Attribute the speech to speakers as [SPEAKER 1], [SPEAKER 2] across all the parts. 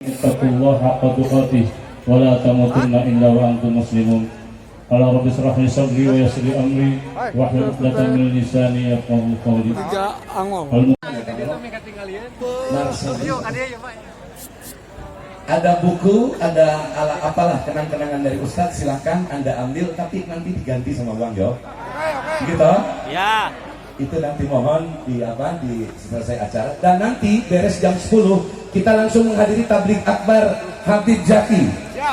[SPEAKER 1] Ittaqullaha haqqa tuqatih wa la tamutunna illa wa antum muslimun. Qala rabbi shrah li sadri wa yassir li amri wahlul 'uqdatam min lisani yafqahu qawli.
[SPEAKER 2] Ada buku, ada apalah kenang-kenangan dari Ustadz, silakan Anda ambil, tapi nanti diganti sama Bang Jo. Gitu? Ya. Itu nanti mohon di selesai acara, dan nanti beres jam 10 kita langsung menghadiri tabligh akbar Habib Jaki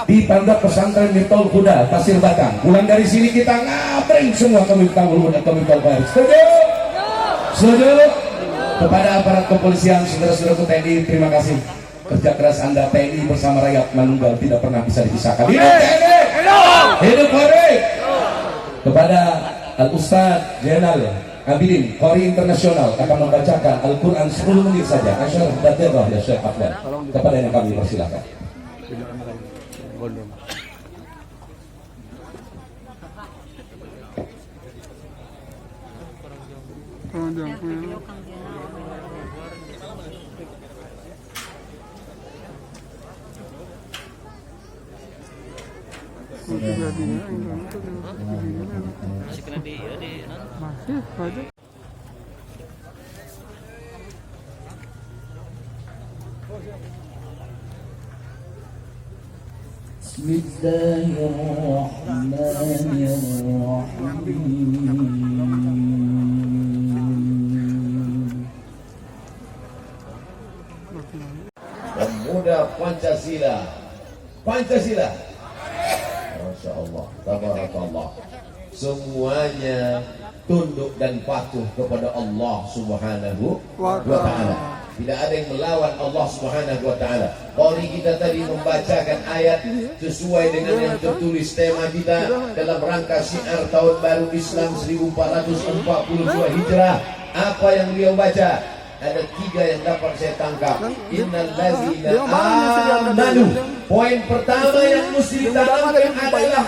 [SPEAKER 2] di Pondok Pesantren Miftahul Huda Pasir Batang. Pulang dari sini kita ngabring semua ke Miftahul Huda, ke Miftahul Huda. Setuju? Setuju? Kepada aparat kepolisian, saudara-saudaraku TNI, terima kasih. Kerja keras Anda TNI bersama rakyat Manunggal tidak pernah bisa dipisahkan. Hidup TNI! Hidup Polri! Kepada Al-Ustadz Zainal Abidin, Qori Internasional, akan membacakan Al-Quran 10 menit saja. Asyar Batirah ya Syekh Afdan. Kepada yang kami persilakan.
[SPEAKER 3] Masih kena di
[SPEAKER 4] masih ada.
[SPEAKER 2] Bismillahirrahmanirrahim. Pemuda Pancasila. Pancasila. Masya Allah, tabarakallah. Semuanya tunduk dan patuh kepada Allah Subhanahu wa ta'ala. Tidak ada yang melawan Allah Subhanahu wa ta'ala. Qari kita tadi membacakan ayat sesuai dengan yang tertulis tema kita dalam rangka syiar tahun baru Islam 1442 Hijrah. Apa yang beliau baca? Ada 3 yang dapat saya tangkap. Innal ladzina amanu. Poin pertama yang mesti ditanamkan adalah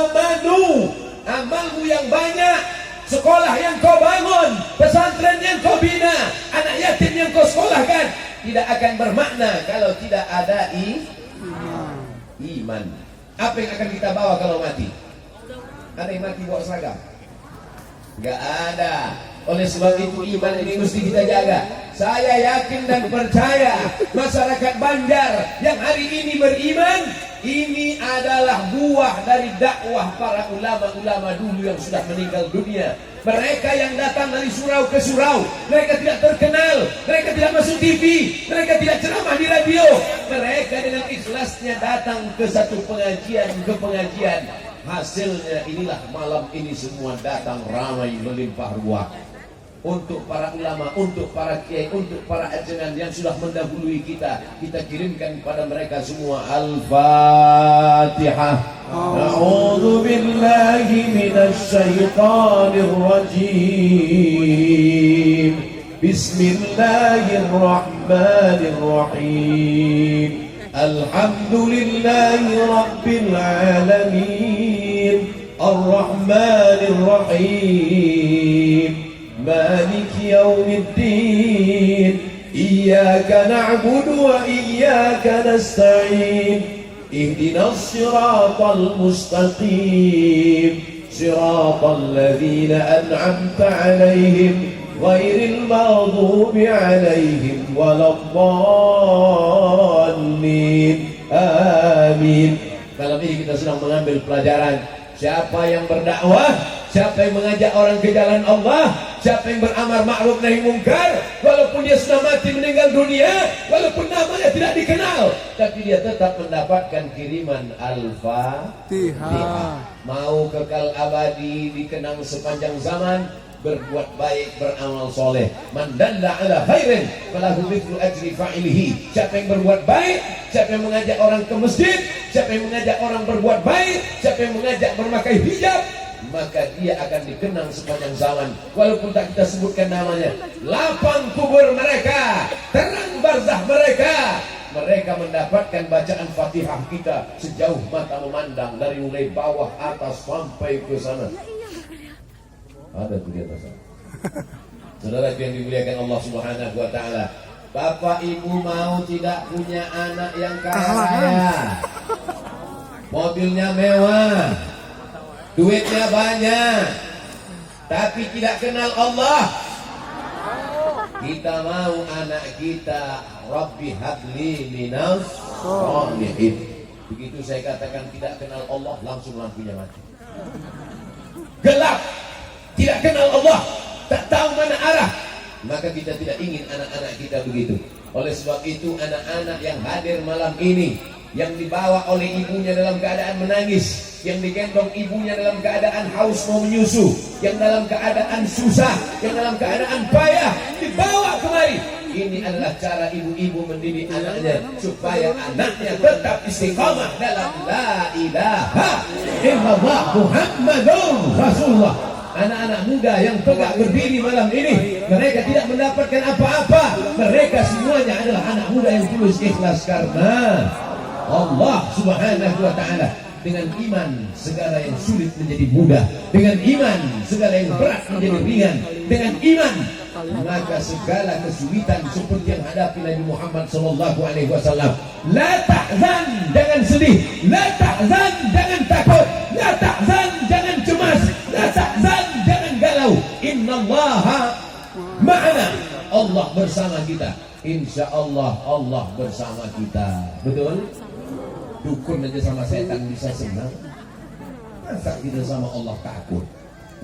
[SPEAKER 2] amanu. Amalmu yang banyak, sekolah yang kau bangun, pesantren yang kau bina, anak yatim yang kau sekolahkan, tidak akan bermakna kalau tidak ada iman. Apa yang akan kita bawa kalau mati? Ada yang mati bawa seragam? Gak ada. Oleh sebab itu iman ini mesti kita jaga. Saya yakin dan percaya masyarakat Banjar yang hari ini beriman, ini adalah buah dari dakwah para ulama-ulama dulu yang sudah meninggal dunia. Mereka yang datang dari surau ke surau, mereka tidak terkenal, mereka tidak masuk TV, mereka tidak ceramah di radio. Mereka dengan ikhlasnya datang ke satu pengajian ke pengajian. Hasilnya inilah malam ini semua datang ramai melimpah ruah. Untuk para ulama, untuk para kiai, untuk para ajengan yang sudah mendahului kita, kita kirimkan kepada mereka semua. Al-Fatihah. A'udzu billahi minasy syaithanir rajim. Bismillahirrahmanirrahim. Alhamdulillahi rabbil alamin. Ar-Rahmanir Rahim. مالك يوم الدين إياك نعبد وإياك نستعين اهدنا الصراط المستقيم صراط الذين أنعمت عليهم غير المغضوب عليهم ولا الضالين آمين. Malam ini kita sedang mengambil pelajaran. Siapa yang berdakwah, siapa yang mengajak orang ke jalan Allah, siapa yang beramar ma'ruf nahi mungkar, walaupun dia sudah mati meninggal dunia, walaupun namanya tidak dikenal, tapi dia tetap mendapatkan kiriman Al-Fatihah. Mau kekal abadi, dikenang sepanjang zaman, berbuat baik, beramal soleh. Man dalla ala khairin falahu mithlu ajri fa'ilihi. Siapa yang berbuat baik, siapa yang mengajak orang ke masjid, siapa yang mengajak orang berbuat baik, siapa yang mengajak bermakai hijab, maka dia akan dikenang sepanjang zaman. Walaupun tak kita sebutkan namanya. Lapang kubur mereka, terang barzah mereka, mereka mendapatkan bacaan Fatihah kita sejauh mata memandang, dari mulai bawah atas sampai ke sana. Ada tuh di atas sana. Saudara yang dimuliakan Allah Subhanahu wa ta'ala,
[SPEAKER 5] Bapak ibu mau tidak punya anak yang kaya raya, mobilnya mewah, duitnya banyak, tapi tidak kenal Allah? Kita mau anak kita Rabbi habli minas sholihin. Begitu saya katakan tidak kenal Allah, langsung lampunya mati. Gelap, tidak kenal Allah, tak tahu mana arah. Maka kita tidak ingin anak-anak kita begitu. Oleh sebab itu anak-anak yang hadir malam ini, yang dibawa oleh ibunya dalam keadaan menangis, yang digendong ibunya dalam keadaan haus mau menyusu, yang dalam keadaan susah, yang dalam keadaan payah, dibawa kemari. Ini adalah cara ibu-ibu mendidik anaknya supaya anaknya tetap istiqamah dalam la ilaha illallah Muhammadur Rasulullah. Anak-anak muda yang tegak berdiri malam ini, mereka tidak mendapatkan apa-apa. Mereka semuanya adalah anak muda yang tulus ikhlas karena Allah Subhanahu wa ta'ala. Dengan iman segala yang sulit menjadi mudah, dengan iman segala yang berat menjadi ringan, dengan iman maka segala kesulitan seperti yang hadapi Nabi Muhammad SAW. La tahzan, jangan sedih. La tahzan, jangan takut. La tahzan, jangan cemas. La tahzan, jangan galau. Innallaha ma'ana. Allah bersama kita. Insya Allah Allah bersama kita. Betul? Dukun aja sama setan bisa senang. Masa kita sama Allah takut?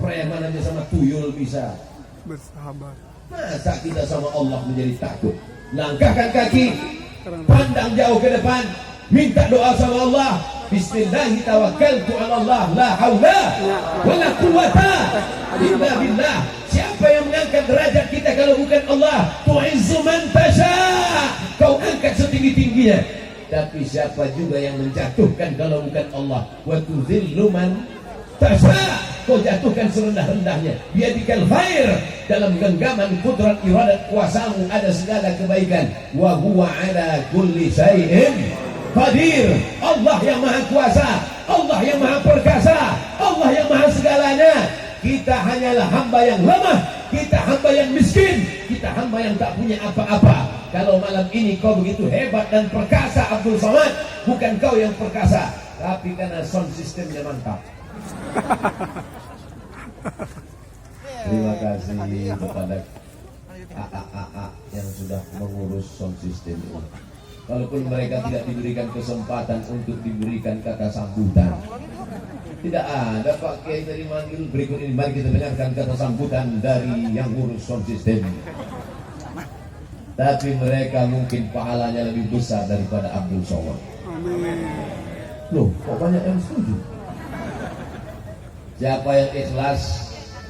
[SPEAKER 5] Preman aja sama tuyul bisa
[SPEAKER 4] bersahabat.
[SPEAKER 5] Masa kita sama Allah menjadi takut? Langkahkan kaki, pandang jauh ke depan, minta doa sama Allah. Bismillahi tawakkaltu ala Allah, la haula wala quwata illa billah. Siapa yang mengangkat derajat kita kalau bukan Allah? Tu'izzu man tasha, kau angkat setinggi-tingginya. Tapi siapa juga yang menjatuhkan kalau bukan Allah? Wa tuzillu man tasha, kau jatuhkan serendah-rendahnya. Biadikal khair, dalam genggaman kudrat iradat kuasamu ada segala kebaikan. Wa huwa ala kulli syai'in qadir. Allah yang maha kuasa, Allah yang maha perkasa, Allah yang maha segalanya. Kita hanyalah hamba yang lemah, kita hamba yang miskin, kita hamba yang tak punya apa-apa. Kalau malam ini kau begitu hebat dan perkasa Abdul Somad, bukan kau yang perkasa, tapi karena sound systemnya mantap. Terima kasih kepada AA yang sudah mengurus sound system ini. Walaupun mereka tidak diberikan kesempatan untuk diberikan kata sambutan, tidak ada Pak Kiai dari manggil. Berikut ini mari kita dengarkan kata sambutan dari yang ngurus sound system. Tapi mereka mungkin pahalanya lebih besar daripada Abdul Somad. Loh, kok banyak yang setuju? Siapa yang ikhlas,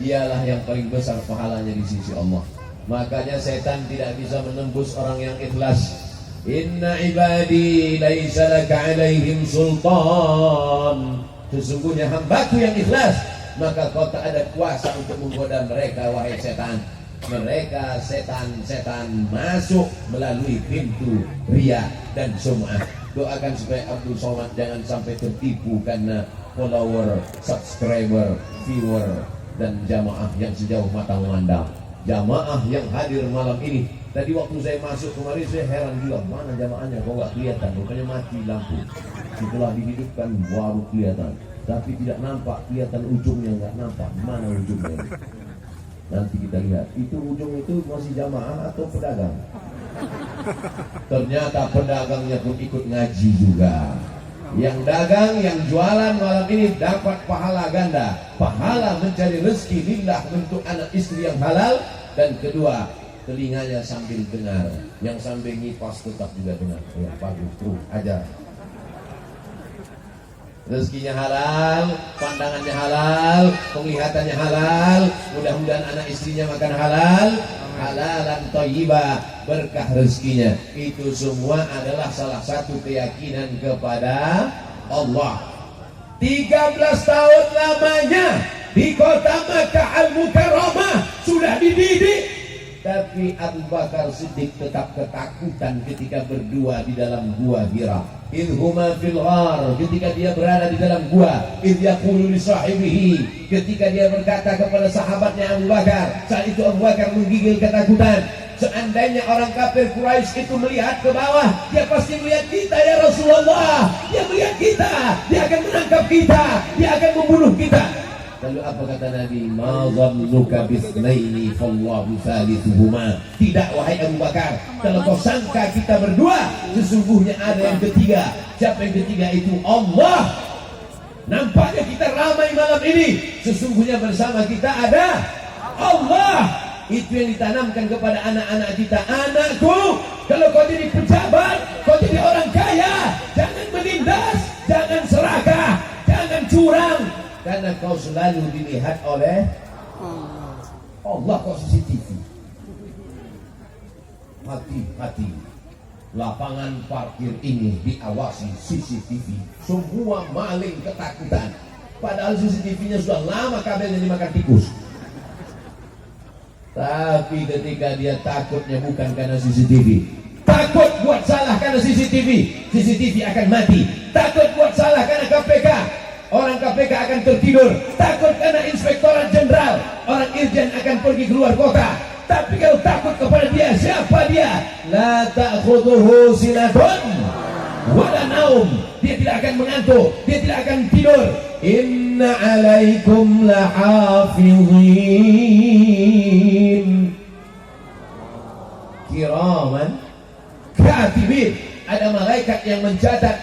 [SPEAKER 5] dialah yang paling besar pahalanya di sisi Allah. Makanya setan tidak bisa menembus orang yang ikhlas. Inna ibadi laisa laka alaihim sultan. Sesungguhnya hambaku yang ikhlas, maka kau tak ada kuasa untuk menggoda mereka, wahai setan. Mereka setan-setan masuk melalui pintu riya dan sum'ah. Doakan supaya Abdul Somad jangan sampai tertipu karena follower, subscriber, viewer dan jamaah yang sejauh mata memandang. Jamaah yang hadir malam ini, tadi waktu saya masuk kemarin saya heran juga, mana jamaahnya kok nggak kelihatan, rupanya mati lampu. Setelah dihidupkan baru kelihatan, tapi tidak nampak, kelihatan ujungnya, nggak nampak mana ujungnya. Nanti kita lihat, itu ujung itu masih jamaah atau pedagang. Ternyata pedagangnya pun ikut ngaji juga. Yang dagang, yang jualan malam ini dapat pahala ganda. Pahala mencari rezeki lillah untuk anak istri yang halal. Dan kedua, telinganya sambil dengar, yang sambil ngipas tetap juga dengar. Ya bagus, terus aja. Rezekinya halal, pandangannya halal, penglihatannya halal. Mudah-mudahan anak istrinya makan halal, halalan thayyibah, berkah rezekinya. Itu semua adalah salah satu keyakinan kepada Allah. 13 tahun lamanya di kota Makkah Al-Mukarramah sudah dididik. Tapi Abu Bakar Siddiq tetap ketakutan ketika berdua di dalam gua Hira. Idhuma fil ghar, ketika dia berada di dalam gua. Idh yaqulu li sahibihi, ketika dia berkata kepada sahabatnya Abu Bakar. Saat itu Abu Bakar menggigil ketakutan. Seandainya orang kafir Quraisy itu melihat ke bawah, dia pasti melihat kita ya Rasulullah. Dia melihat kita, dia akan menangkap kita, dia akan membunuh kita. Lalu apa kata Nabi? Ma dhannuka bisnaini fallahu thalithuhuma. Tidak wahai Abu Bakar, kalau kau sangka kita berdua, sesungguhnya ada yang ketiga. Siapa yang ketiga itu? Allah. Nampaknya kita ramai malam ini, sesungguhnya bersama kita ada Allah. Itu yang ditanamkan kepada anak-anak kita. Anakku, kalau kau jadi pejabat, kau jadi orang kaya, jangan menindas, jangan serakah, jangan curang, karena kau selalu dilihat oleh Allah. Kau CCTV. Hati-hati, lapangan parkir ini diawasi CCTV. Semua maling ketakutan, padahal CCTV-nya sudah lama kabelnya dimakan tikus. Tapi ketika dia takutnya bukan karena CCTV, takut buat salah karena CCTV, CCTV akan mati. Takut buat salah karena KPK, orang KPK akan tertidur. Takut karena Inspektorat Jenderal, orang Irjen akan pergi keluar kota. Tapi kalau takut kepada dia, siapa dia? La ta'khudhuhu sinatun wala naum. Dia tidak akan mengantuk, dia tidak akan tidur. Inna alaikum lahafizin kiraman katibin. Ada malaikat yang mencatat.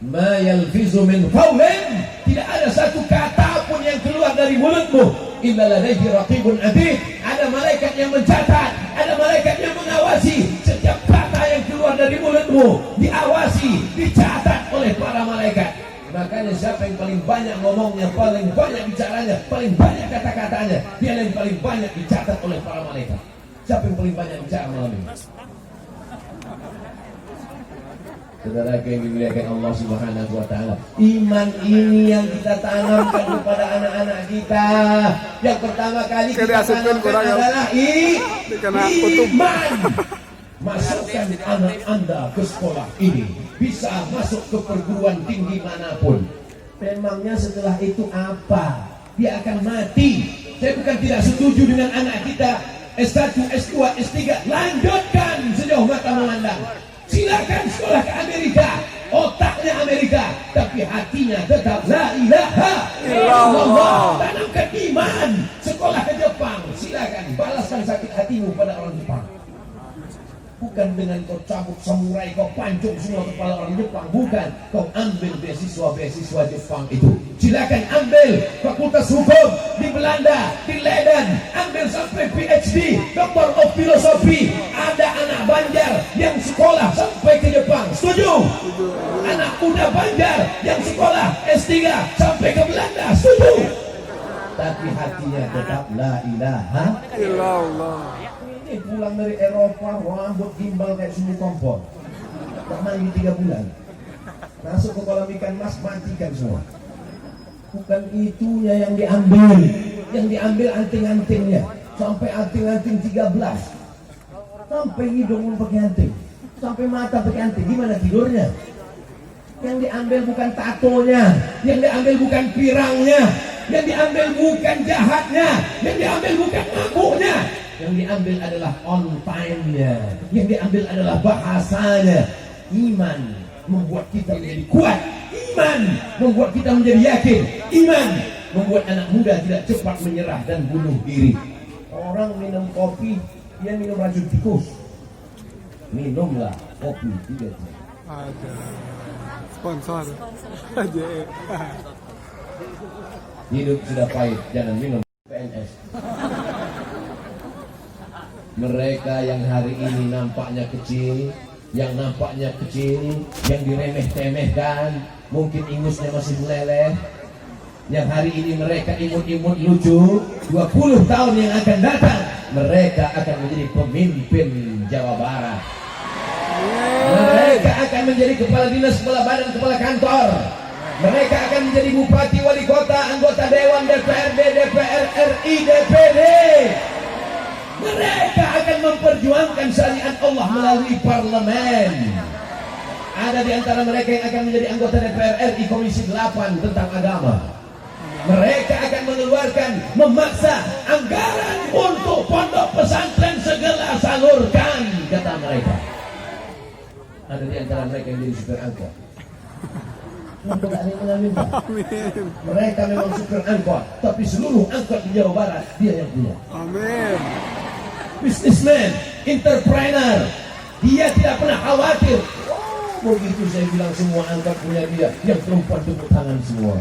[SPEAKER 5] Ma yalfizu min qawlin, tidak ada satu kata pun yang keluar dari mulutmu illa ladaihi raqibun atid. Ada malaikat yang mencatat, ada malaikat yang mengawasi setiap kata yang keluar dari mulutmu, diawasi, dicatat oleh para malaikat. Makanya siapa yang paling banyak ngomongnya, paling banyak bicaranya, paling banyak kata-katanya, dia yang paling banyak dicatat oleh para malaikat. Siapa yang paling banyak bicara malam ini? Saudara yang dimuliakan Allah Subhanahu wa taala, iman ini yang kita tanamkan kepada anak-anak kita. Yang pertama kali kita tanamkan adalah iman. Masukkan anak Anda ke sekolah ini, bisa masuk ke perguruan tinggi manapun. Memangnya setelah itu apa? Dia akan mati. Saya bukan tidak setuju dengan anak kita S1, S2, S3, lanjutkan sejauh mata memandang. Silakan sekolah ke Amerika, otaknya Amerika, tapi hatinya tetap la ilaha illallah. Tanamkan iman. Sekolah ke Jepang, silakan balaskan sakit hatimu pada orang Jepang. Bukan dengan kau cabut samurai, kau pancung semua kepala orang Jepang. Bukan, kau ambil beasiswa Jepang itu. Silakan ambil fakultas hukum di Belanda, di Leiden, ambil sampai PhD, Doctor of Philosophy. Ada anak Banjar yang sekolah sampai ke Jepang, setuju? Anak muda Banjar yang sekolah S3 sampai ke Belanda, setuju? Tapi hatinya tetap la ilaha illallah. Ini pulang dari Eropa, rambut gimbal kayak sumbu kompor, tak mandi 3 bulan, masuk ke kolam ikan mas, matikan semua. Bukan itunya yang diambil anting-antingnya, sampai anting-anting 13, sampai hidung pun pakai anting, sampai mata pakai anting. Gimana tidurnya? Yang diambil bukan tatonya, yang diambil bukan pirangnya, yang diambil bukan jahatnya, yang diambil bukan mabuknya. Yang diambil adalah on time-nya, yang diambil adalah bahasanya. Iman membuat kita menjadi kuat, iman membuat kita menjadi yakin, iman membuat anak muda tidak cepat menyerah dan bunuh diri. Orang minum kopi, dia minum racun tikus. Minumlah kopi 3 jam.
[SPEAKER 4] Ada sponsor aja.
[SPEAKER 5] Hidup sudah pahit, jangan minum PNS. Mereka yang hari ini nampaknya kecil, yang diremeh-temehkan, mungkin ingusnya masih meleleh, yang hari ini mereka imut-imut lucu, 20 tahun yang akan datang, mereka akan menjadi pemimpin Jawa Barat. Mereka akan menjadi kepala dinas, kepala badan, kepala kantor. Mereka akan menjadi bupati, wali kota, anggota dewan, DPRD, DPR RI, DPD. Mereka akan memperjuangkan syariat Allah melalui parlemen. Ada di antara mereka yang akan menjadi anggota DPR RI Komisi 8 tentang agama. Mereka akan mengeluarkan, memaksa anggaran untuk pondok pesantren segera salurkan, kata mereka. Ada di antara mereka yang jadi supir angkot. Kenapa tak ada yang mengambil?
[SPEAKER 4] Amin.
[SPEAKER 5] Mereka memang supir angkot, tapi seluruh angkot di Jawa Barat dia yang punya.
[SPEAKER 4] Amin.
[SPEAKER 5] Businessman, entrepreneur, dia tidak pernah khawatir. Begitu saya bilang semua angkat punya dia, yang perempuan tepuk tangan semua.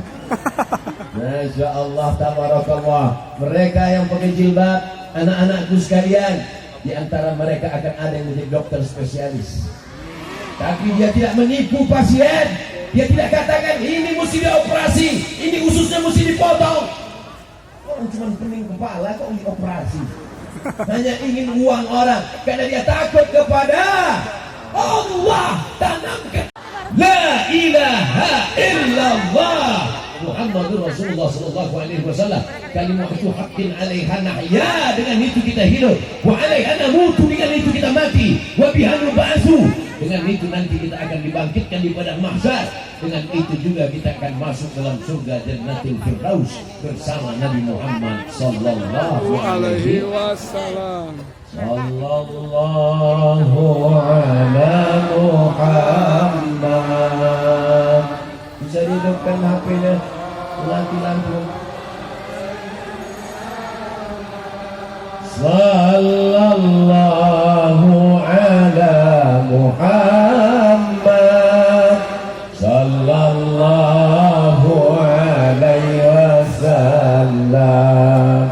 [SPEAKER 5] Masya Allah, tabarakallah. Mereka yang pakai jilbab, anak-anakku sekalian, di antara mereka akan ada yang menjadi dokter spesialis. Tapi dia tidak menipu pasien. Dia tidak katakan ini mesti dioperasi, ini ususnya mesti dipotong. Orang cuma pening kepala kok dioperasi. Hanya ingin uang orang karena dia takut kepada Allah. Tanamkan la ilaha illallah Muhammadur Rasulullah sallallahu alaihi wasallam. Kalimat itu haqqin 'alaiha nahya, dengan itu kita hidup, wa 'alaiha namutu, dengan itu kita mati, wa biha nub'atsu, dengan itu nanti kita akan dibangkitkan di padang mahsyar. Dengan itu juga kita akan masuk dalam surga Jannatul Firdaus bersama Nabi Muhammad sallallahu alaihi
[SPEAKER 4] wasallam.
[SPEAKER 5] Sallallahu ala Muhammad. Bisa dihidupkan HP-nya, mati lampu. Sallallahu ala Muhammad, sallallahu alaihi wasallam.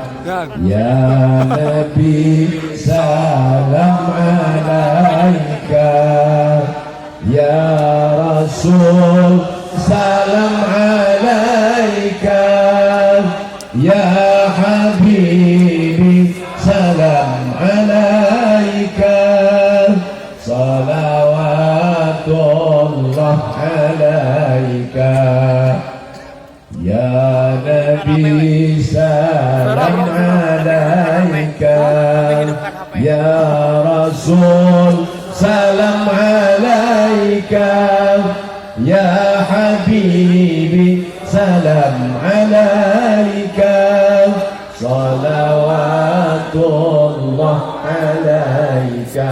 [SPEAKER 5] Ya Nabi, salam alaika. Ya Rasul, salam alaika. Ya Habibi, salam alaika. Salawatullah alaika. Ya Nabi, salam alaika. Ya Rasul, salam alaika. Ya Habibi, salam alaika. Salawatullah alaika.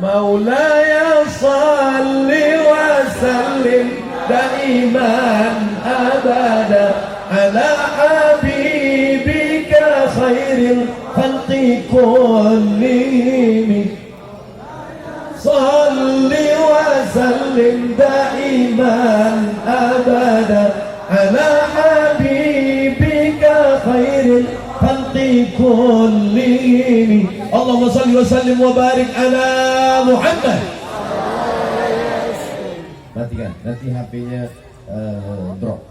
[SPEAKER 5] Maulaya salli wa sallim daiman abada ala habibika khairil khalqi kullihim. Salli wa sallim daiman abada ala habibika khairil khalqi kullihim. Allahumma salli wa sallim wa barik ala Muhammad. Matikan, nanti HP-nya drop.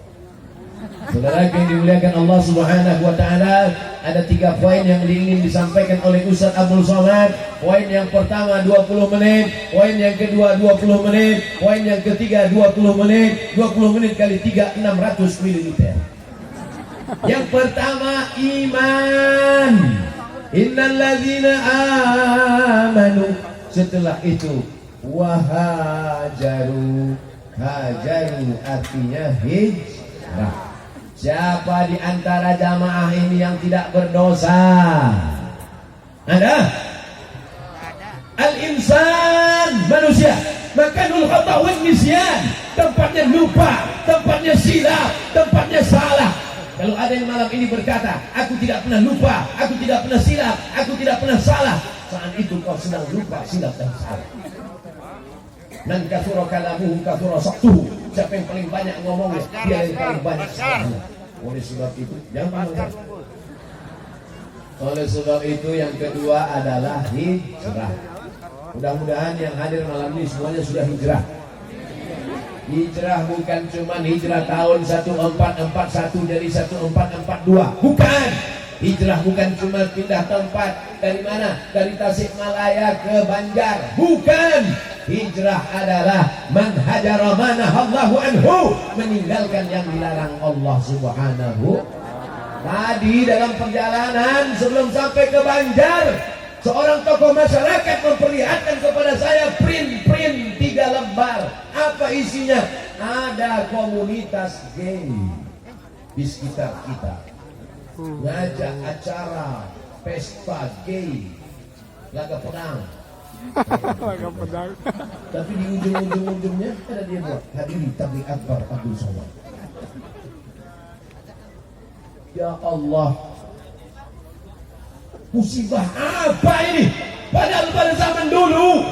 [SPEAKER 5] Saudara yang dimuliakan Allah Subhanahu wa taala, ada 3 poin yang ingin disampaikan oleh Ustaz Abdul Somad. Poin yang pertama 20 menit, poin yang kedua 20 menit, poin yang ketiga 20 menit. 20 menit kali 3 600 ml. Yang pertama iman. Innalladzina amanu. Setelah itu wahajaru. Hajaru artinya hijrah. Siapa di antara jamaah ini yang tidak berdosa? Ada? Al-insan, manusia. Makanul khata' wan nisyan. Tempatnya lupa, tempatnya silap, tempatnya salah. Kalau ada yang malam ini berkata, aku tidak pernah lupa, aku tidak pernah silap, aku tidak pernah salah, saat itu kau sedang lupa, silap dan salah. Man kathura kalamuhu kathura saqtuhu. Siapa yang paling banyak ngomongnya, dia yang paling banyak salahnya. Oleh sebab itu, jangan lupa. Oleh sebab itu yang kedua adalah hijrah. Mudah-mudahan yang hadir malam ini semuanya sudah hijrah. Hijrah bukan cuma hijrah tahun 1441 dari 1442. Bukan. Hijrah bukan cuma pindah tempat. Dari mana? Dari Tasikmalaya ke Banjar. Bukan. Hijrah adalah man hajara ma nahallahu anhu, meninggalkan yang dilarang Allah Subhanahu. Tadi dalam perjalanan sebelum sampai ke Banjar, seorang tokoh masyarakat memperlihatkan kepada saya print 3 lembar. Apa isinya? Ada komunitas gay. di sekitar kita, ngajak acara pesta gay, laga pedang.
[SPEAKER 4] Laga pedang.
[SPEAKER 5] Tapi di ujung-ujungnya ada dia buat hadiri tabligh akbar Abdul Somad. Ya Allah, musibah apa ini? Padahal pada zaman dulu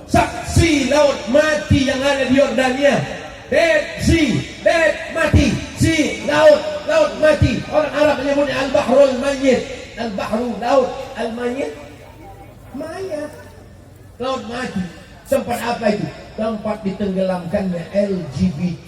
[SPEAKER 5] saksi laut mati yang ada di Yordania, Dead mati, si laut mati. Orang Arab menyebutnya al-bahrul mayyit, al-bahru laut, al-mayyit mayat, laut mati. Tempat apa itu? Tempat ditenggelamkannya LGBT.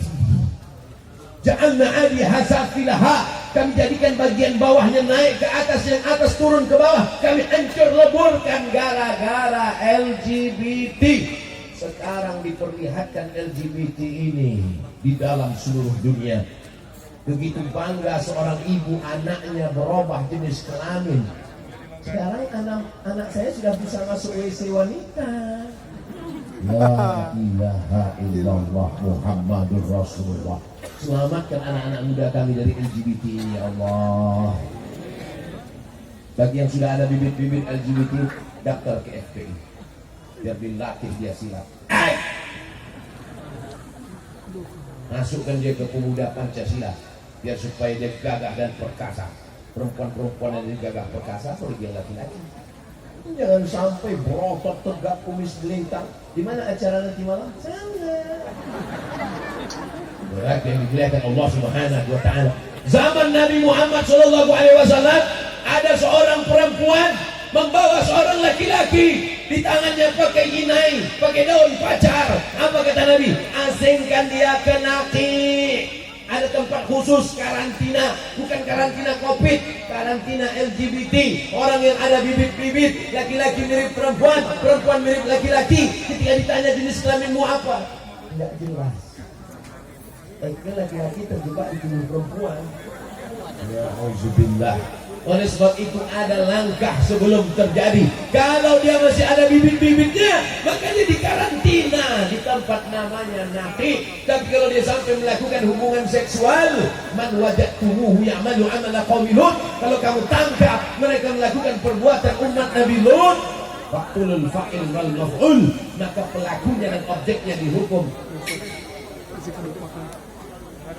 [SPEAKER 5] Ja'alna 'aliha safilaha, kami jadikan bagian bawahnya naik ke atas, yang atas turun ke bawah. Kami hancur leburkan gara-gara LGBT. Sekarang diperlihatkan LGBT ini di dalam seluruh dunia. Begitu bangga seorang ibu anaknya berubah jenis kelamin. Sekarang anak saya sudah bisa masuk WC wanita. La ilaha illallah Muhammadur Rasulullah. Selamatkan anak-anak muda kami dari LGBT ini, ya Allah. Bagi yang sudah ada bibit-bibit LGBT, daftar ke FPI, biar dilatih dia silat. Masukkan dia ke pemuda Pancasila, biar supaya dia gagah dan perkasa. Perempuan-perempuan yang gagah perkasa, pergi yang laki-laki. Jangan sampai berotot tegak kumis gelintang. Di mana acara nanti malam? Sana. Berat yang dimuliakan Allah Subhanahu wa taala. Zaman Nabi Muhammad sallallahu alaihi wasallam ada seorang perempuan membawa seorang laki-laki, di tangannya pakai inai, pakai daun pacar. Apa kata Nabi? Asingkan dia ke Naqi. Ada tempat khusus karantina, bukan karantina Covid, karantina LGBT. Orang yang ada bibit-bibit, laki-laki mirip perempuan, perempuan mirip laki-laki. Ketika ditanya jenis kelaminmu apa? Tidak jelas. Laki-laki terjebak di tubuh perempuan. Ya auzubillah. Oleh sebab itu ada langkah sebelum terjadi. Kalau dia masih ada bibit-bibitnya, makanya dikarantina di tempat namanya Naqi. Tapi kalau dia sampai melakukan hubungan seksual, man wajadtumuhu ya'malu 'amala qaumi Lut, kalau kamu tangkap mereka melakukan perbuatan umat Nabi Lut, faqulul fa'il wal maf'ul, maka pelakunya dan objeknya dihukum.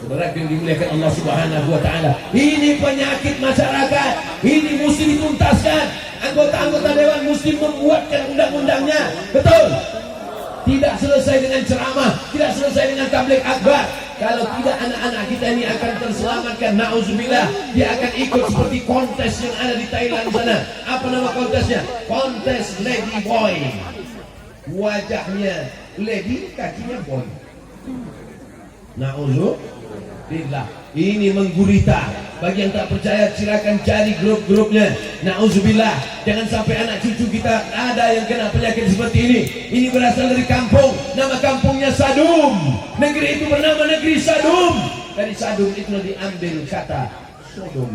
[SPEAKER 5] Saudara yang dimuliakan Allah Subhanahu wa taala, ini penyakit masyarakat, ini mesti dituntaskan. Anggota-anggota dewan mesti membuatkan undang-undangnya. Betul? Tidak selesai dengan ceramah, tidak selesai dengan tabligh akbar. Kalau tidak, anak-anak kita ini akan terselamatkan. Nauzubillah, dia akan ikut seperti kontes yang ada di Thailand sana. Apa nama kontesnya? Kontes Lady Boy. Wajahnya lady, kakinya boy. Nauzubillah. Ini menggurita. Bagi yang tak percaya, silakan cari grup-grupnya. Nauzubillah, jangan sampai anak cucu kita ada yang kena penyakit seperti ini. Ini berasal dari kampung, nama kampungnya Sadum. Negeri itu bernama negeri Sadum. Dari Sadum itu diambil kata Sodom.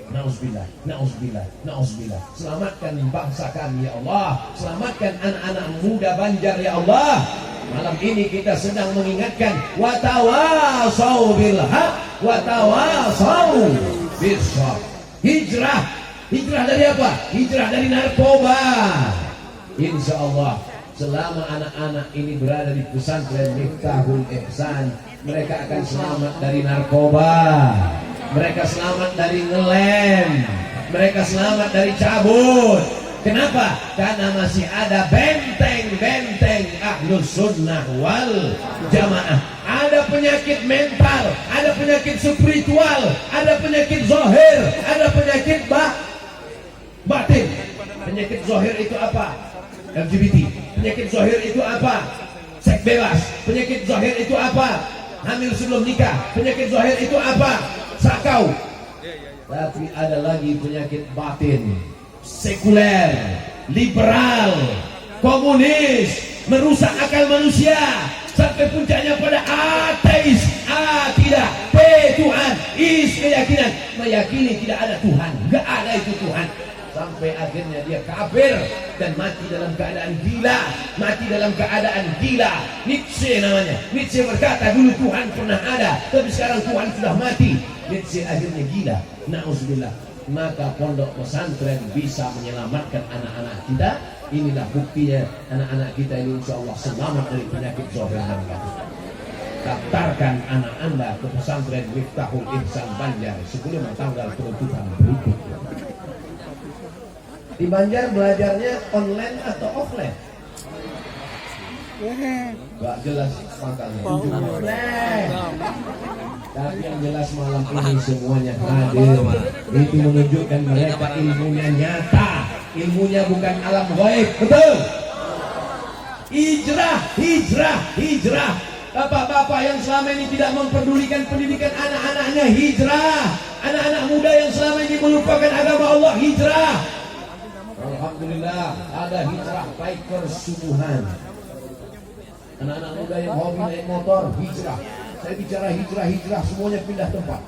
[SPEAKER 5] Nauzubillah, nauzubillah, nauzubillah. Selamatkan bangsa kami ya Allah. Selamatkan anak-anak muda Banjar ya Allah. Malam ini kita sedang mengingatkan watawasau bil haq watawasau bis sabr. Hijrah. Hijrah dari apa? Hijrah dari narkoba. Insya Allah selama anak-anak ini berada di pesantren Miftahul Ihsan, mereka akan selamat dari narkoba. Mereka selamat dari ngelem. Mereka selamat dari cabut. Kenapa? Karena masih ada benteng-benteng Ahlus Sunnah wal Jamaah. Ada penyakit mental, ada penyakit spiritual, ada penyakit zahir, ada penyakit batin. Penyakit zahir itu apa? LGBT. Penyakit zahir itu apa? Seks bebas. Penyakit zahir itu apa? Hamil sebelum nikah. Penyakit zahir itu apa? Sakau. Tapi ada lagi penyakit batin, sekuler, liberal, komunis, merusak akal manusia sampai puncaknya pada ateis, tidak, Tuhan, keyakinan, meyakini tidak ada Tuhan, nggak ada itu Tuhan. sampai akhirnya dia kafir dan mati dalam keadaan gila, mati dalam keadaan gila. Nietzsche namanya. Nietzsche berkata dulu Tuhan pernah ada, tapi sekarang Tuhan sudah mati. Nietzsche akhirnya gila. Nauzubillah. Maka pondok pesantren bisa menyelamatkan anak-anak kita. Inilah buktinya anak-anak kita ini insya Allah selamat dari penyakit zahir dan batin. Daftarkan anak Anda ke pesantren Miftahul Ihsan Banjar sebelum tanggal penutupan berikutnya. Di Banjar belajarnya online atau offline? Gak jelas makanya. Online. Tapi yang jelas malam ini semuanya hadir. Itu menunjukkan mereka ilmunya nyata. Ilmunya bukan alam gaib. Betul? Hijrah, hijrah, hijrah. Bapak-bapak yang selama ini tidak memperdulikan pendidikan anak-anaknya, hijrah. Anak-anak muda yang selama ini melupakan agama Allah, hijrah. Alhamdulillah ada hijrah bikers subuhan. Anak-anak muda yang hobi naik motor, hijrah. Saya bicara hijrah, semuanya pindah tempat.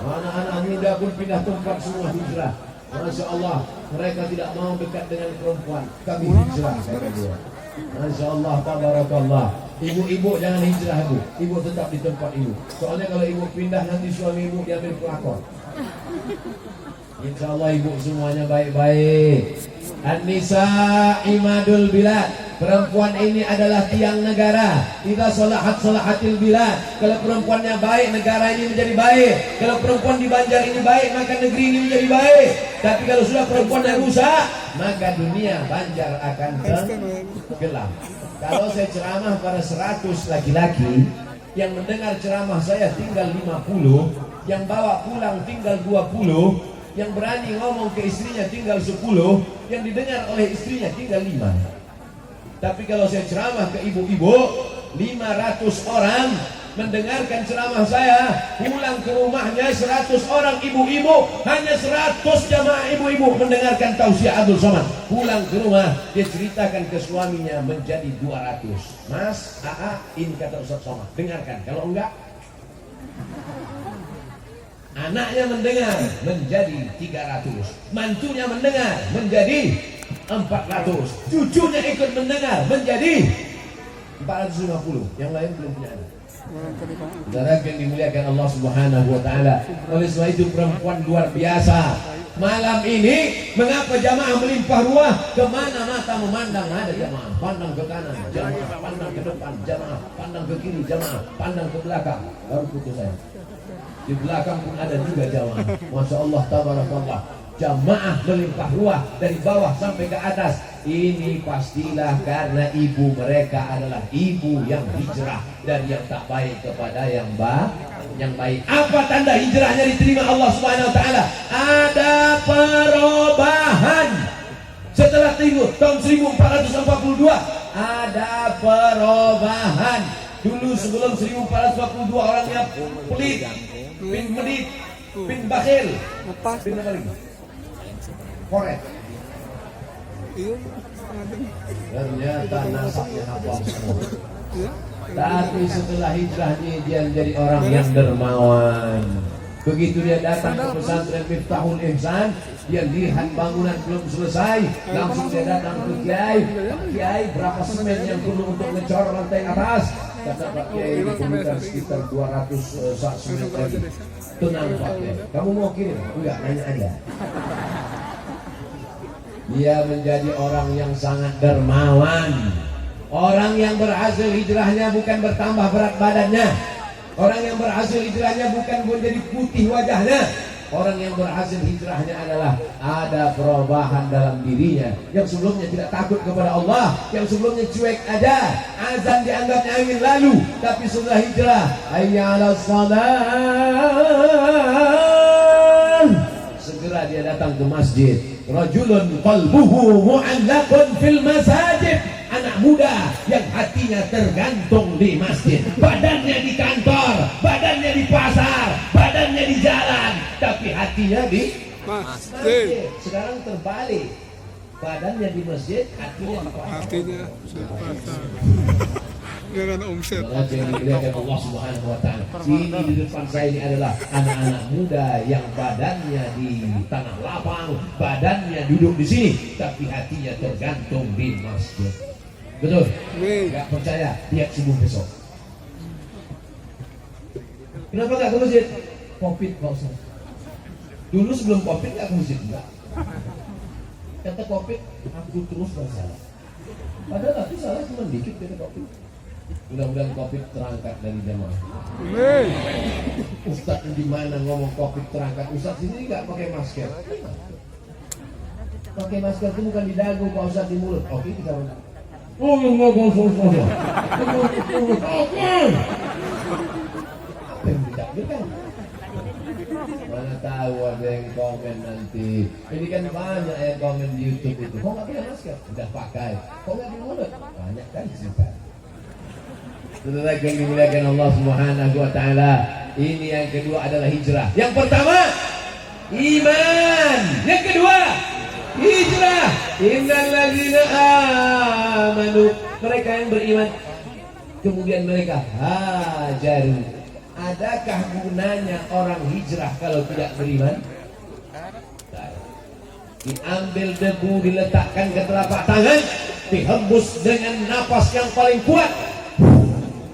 [SPEAKER 5] Anak-anak muda pun pindah tempat semua hijrah. Masya Allah, mereka tidak mau dekat dengan perempuan. Kami hijrah, kata dia. Masya Allah, tabarakallah. Ibu-ibu jangan hijrah, Bu. Ibu tetap di tempat ibu. Soalnya kalau ibu pindah nanti suami ibu diambil pelakor. Insya Allah ibu semuanya baik-baik. An-nisa imadul bilad. Perempuan ini adalah tiang negara. Idza salahatil bilad. Kalau perempuannya baik, negara ini menjadi baik. Kalau perempuan di Banjar ini baik, maka negeri ini menjadi baik. Tapi kalau sudah perempuan yang rusak, maka dunia Banjar akan tenggelam. Kalau saya ceramah pada 100 laki-laki, yang mendengar ceramah saya tinggal 50, yang bawa pulang tinggal 20, yang berani ngomong ke istrinya tinggal 10, yang didengar oleh istrinya tinggal 5. Tapi kalau saya ceramah ke ibu-ibu, 500 orang mendengarkan ceramah saya, pulang ke rumahnya 100 orang ibu-ibu, hanya 100 jamaah ibu-ibu mendengarkan tausiah Abdul Somad. Pulang ke rumah, dia ceritakan ke suaminya menjadi 200. Mas, ini kata Ustaz Somad, dengarkan. Kalau enggak, anaknya mendengar menjadi 300, mantunya mendengar menjadi 400, cucunya ikut mendengar menjadi 450. Yang lain belum punya anak. Saudara yang dimuliakan Allah Subhanahu wa taala. Oleh sebab itu perempuan luar biasa. Malam ini mengapa jamaah melimpah ruah? Kemana mata memandang ada jamaah. Pandang ke kanan, jamaah. Pandang ke depan, jamaah. Pandang ke kiri, jamaah. Pandang ke belakang. Baru putus saya. Di belakang pun ada juga jamaah. Masya Allah, tabarakallah. Jamaah melimpah ruah dari bawah sampai ke atas. Ini pastilah karena ibu mereka adalah ibu yang hijrah dari yang tak baik kepada yang baik. Apa tanda hijrahnya diterima Allah Subhanahu wa taala? Ada perubahan. Setelah tahun 1442 ada perubahan. Dulu sebelum 1442 orangnya pelit, bin medit, bin bakhil, bin apa lagi? Korek. Ternyata nasabnya hafal semua. Tapi setelah hijrahnya dia menjadi orang yang dermawan. Begitu dia datang ke pesantren Miftahul Ihsan, dia lihat bangunan belum selesai, langsung dia datang ke Kiai. Kiai, berapa semen yang perlu untuk ngecor lantai atas? Kata Pak Kiai, diperlukan sekitar 200 sak semen lagi. Tenang Pak Kiai, kamu mau kirim? Enggak, nanya aja. Dia menjadi orang yang sangat dermawan. Orang yang berhasil hijrahnya bukan bertambah berat badannya. Orang yang berhasil hijrahnya bukan menjadi putih wajahnya. Orang yang berhasil hijrahnya adalah ada perubahan dalam dirinya. Yang sebelumnya tidak takut kepada Allah, yang sebelumnya cuek aja, azan dianggapnya angin lalu. Tapi setelah hijrah, hayya 'alas shalah, segera dia datang ke masjid. Rajulun qalbuhu mu'allaqun fil masajid. Anak muda yang hatinya tergantung di masjid. Badannya di kantor, badannya di pasar, badannya di jalan, tapi hatinya di masjid. Sekarang terbalik. Badannya di masjid, hatinya di pasar.
[SPEAKER 4] Dengan omset.
[SPEAKER 5] Yang dimuliakan Allah Subhanahu wa taala. Ini di depan saya ini adalah anak-anak muda yang badannya di tanah lapang, badannya duduk di sini, tapi hatinya tergantung di masjid. Betul? Enggak percaya? Lihat subuh besok. Kenapa enggak ke masjid? Covid Pak Ustaz. Dulu sebelum Covid enggak ke masjid enggak. Kata Covid, aku terus bersalah. Padahal aku salah cuma dikit kata Covid. Mudah-mudahan Covid terangkat dari jamaah. Ustaz di mana ngomong Covid terangkat? Ustaz sini nggak pakai masker. Pakai masker itu bukan di dagu, Pak Ustaz di mulut. Oke, kita mana? Oh, ngomong semua. Apa yang ditakdirkan? Mana tahu ada yang komen nanti. Ini kan banyak yang komen di YouTube itu. Kok nggak pakai masker? Udah pakai. Kok nggak di mulut? Banyak kan cerita. Saudara yang dimuliakan Allah Subhanahu wa taala, ini yang kedua adalah hijrah. Yang pertama iman, yang kedua hijrah. Innal ladzina amanu, mereka yang beriman kemudian mereka hajaru. Adakah gunanya orang hijrah kalau tidak beriman? Diambil debu, diletakkan ke telapak tangan, dihembus dengan napas yang paling kuat.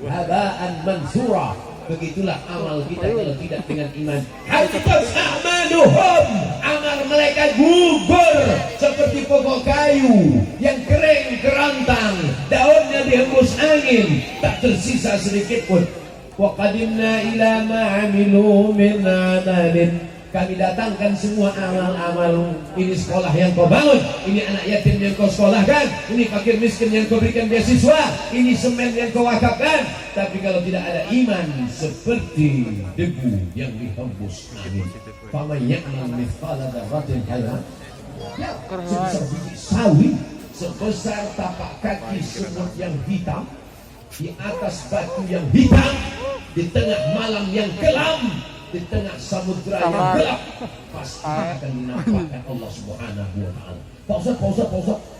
[SPEAKER 5] Habaan mansura. Begitulah amal kita kalau tidak dengan iman. Habitat a'maluhum, amal mereka gugur seperti pokok kayu yang kering kerantang, daunnya dihembus angin, tak tersisa sedikit pun. Wa qadimna ila ma 'amilu min 'amalin, kami datangkan semua amal-amal. Ini sekolah yang kau bangun, ini anak yatim yang kau sekolahkan, ini fakir miskin yang kau berikan beasiswa, ini semen yang kau wakafkan. Tapi kalau tidak ada iman, seperti debu yang dihembus angin. Faman ya'mal mithqala dzarratin khairan ya, sebesar biji sawi, sebesar tapak kaki semut yang hitam, di atas batu yang hitam, di tengah malam yang kelam, di tengah samudra yang gelap, pasti akan dinampakkan Allah Subhanahu wa taala. Pak Ustaz,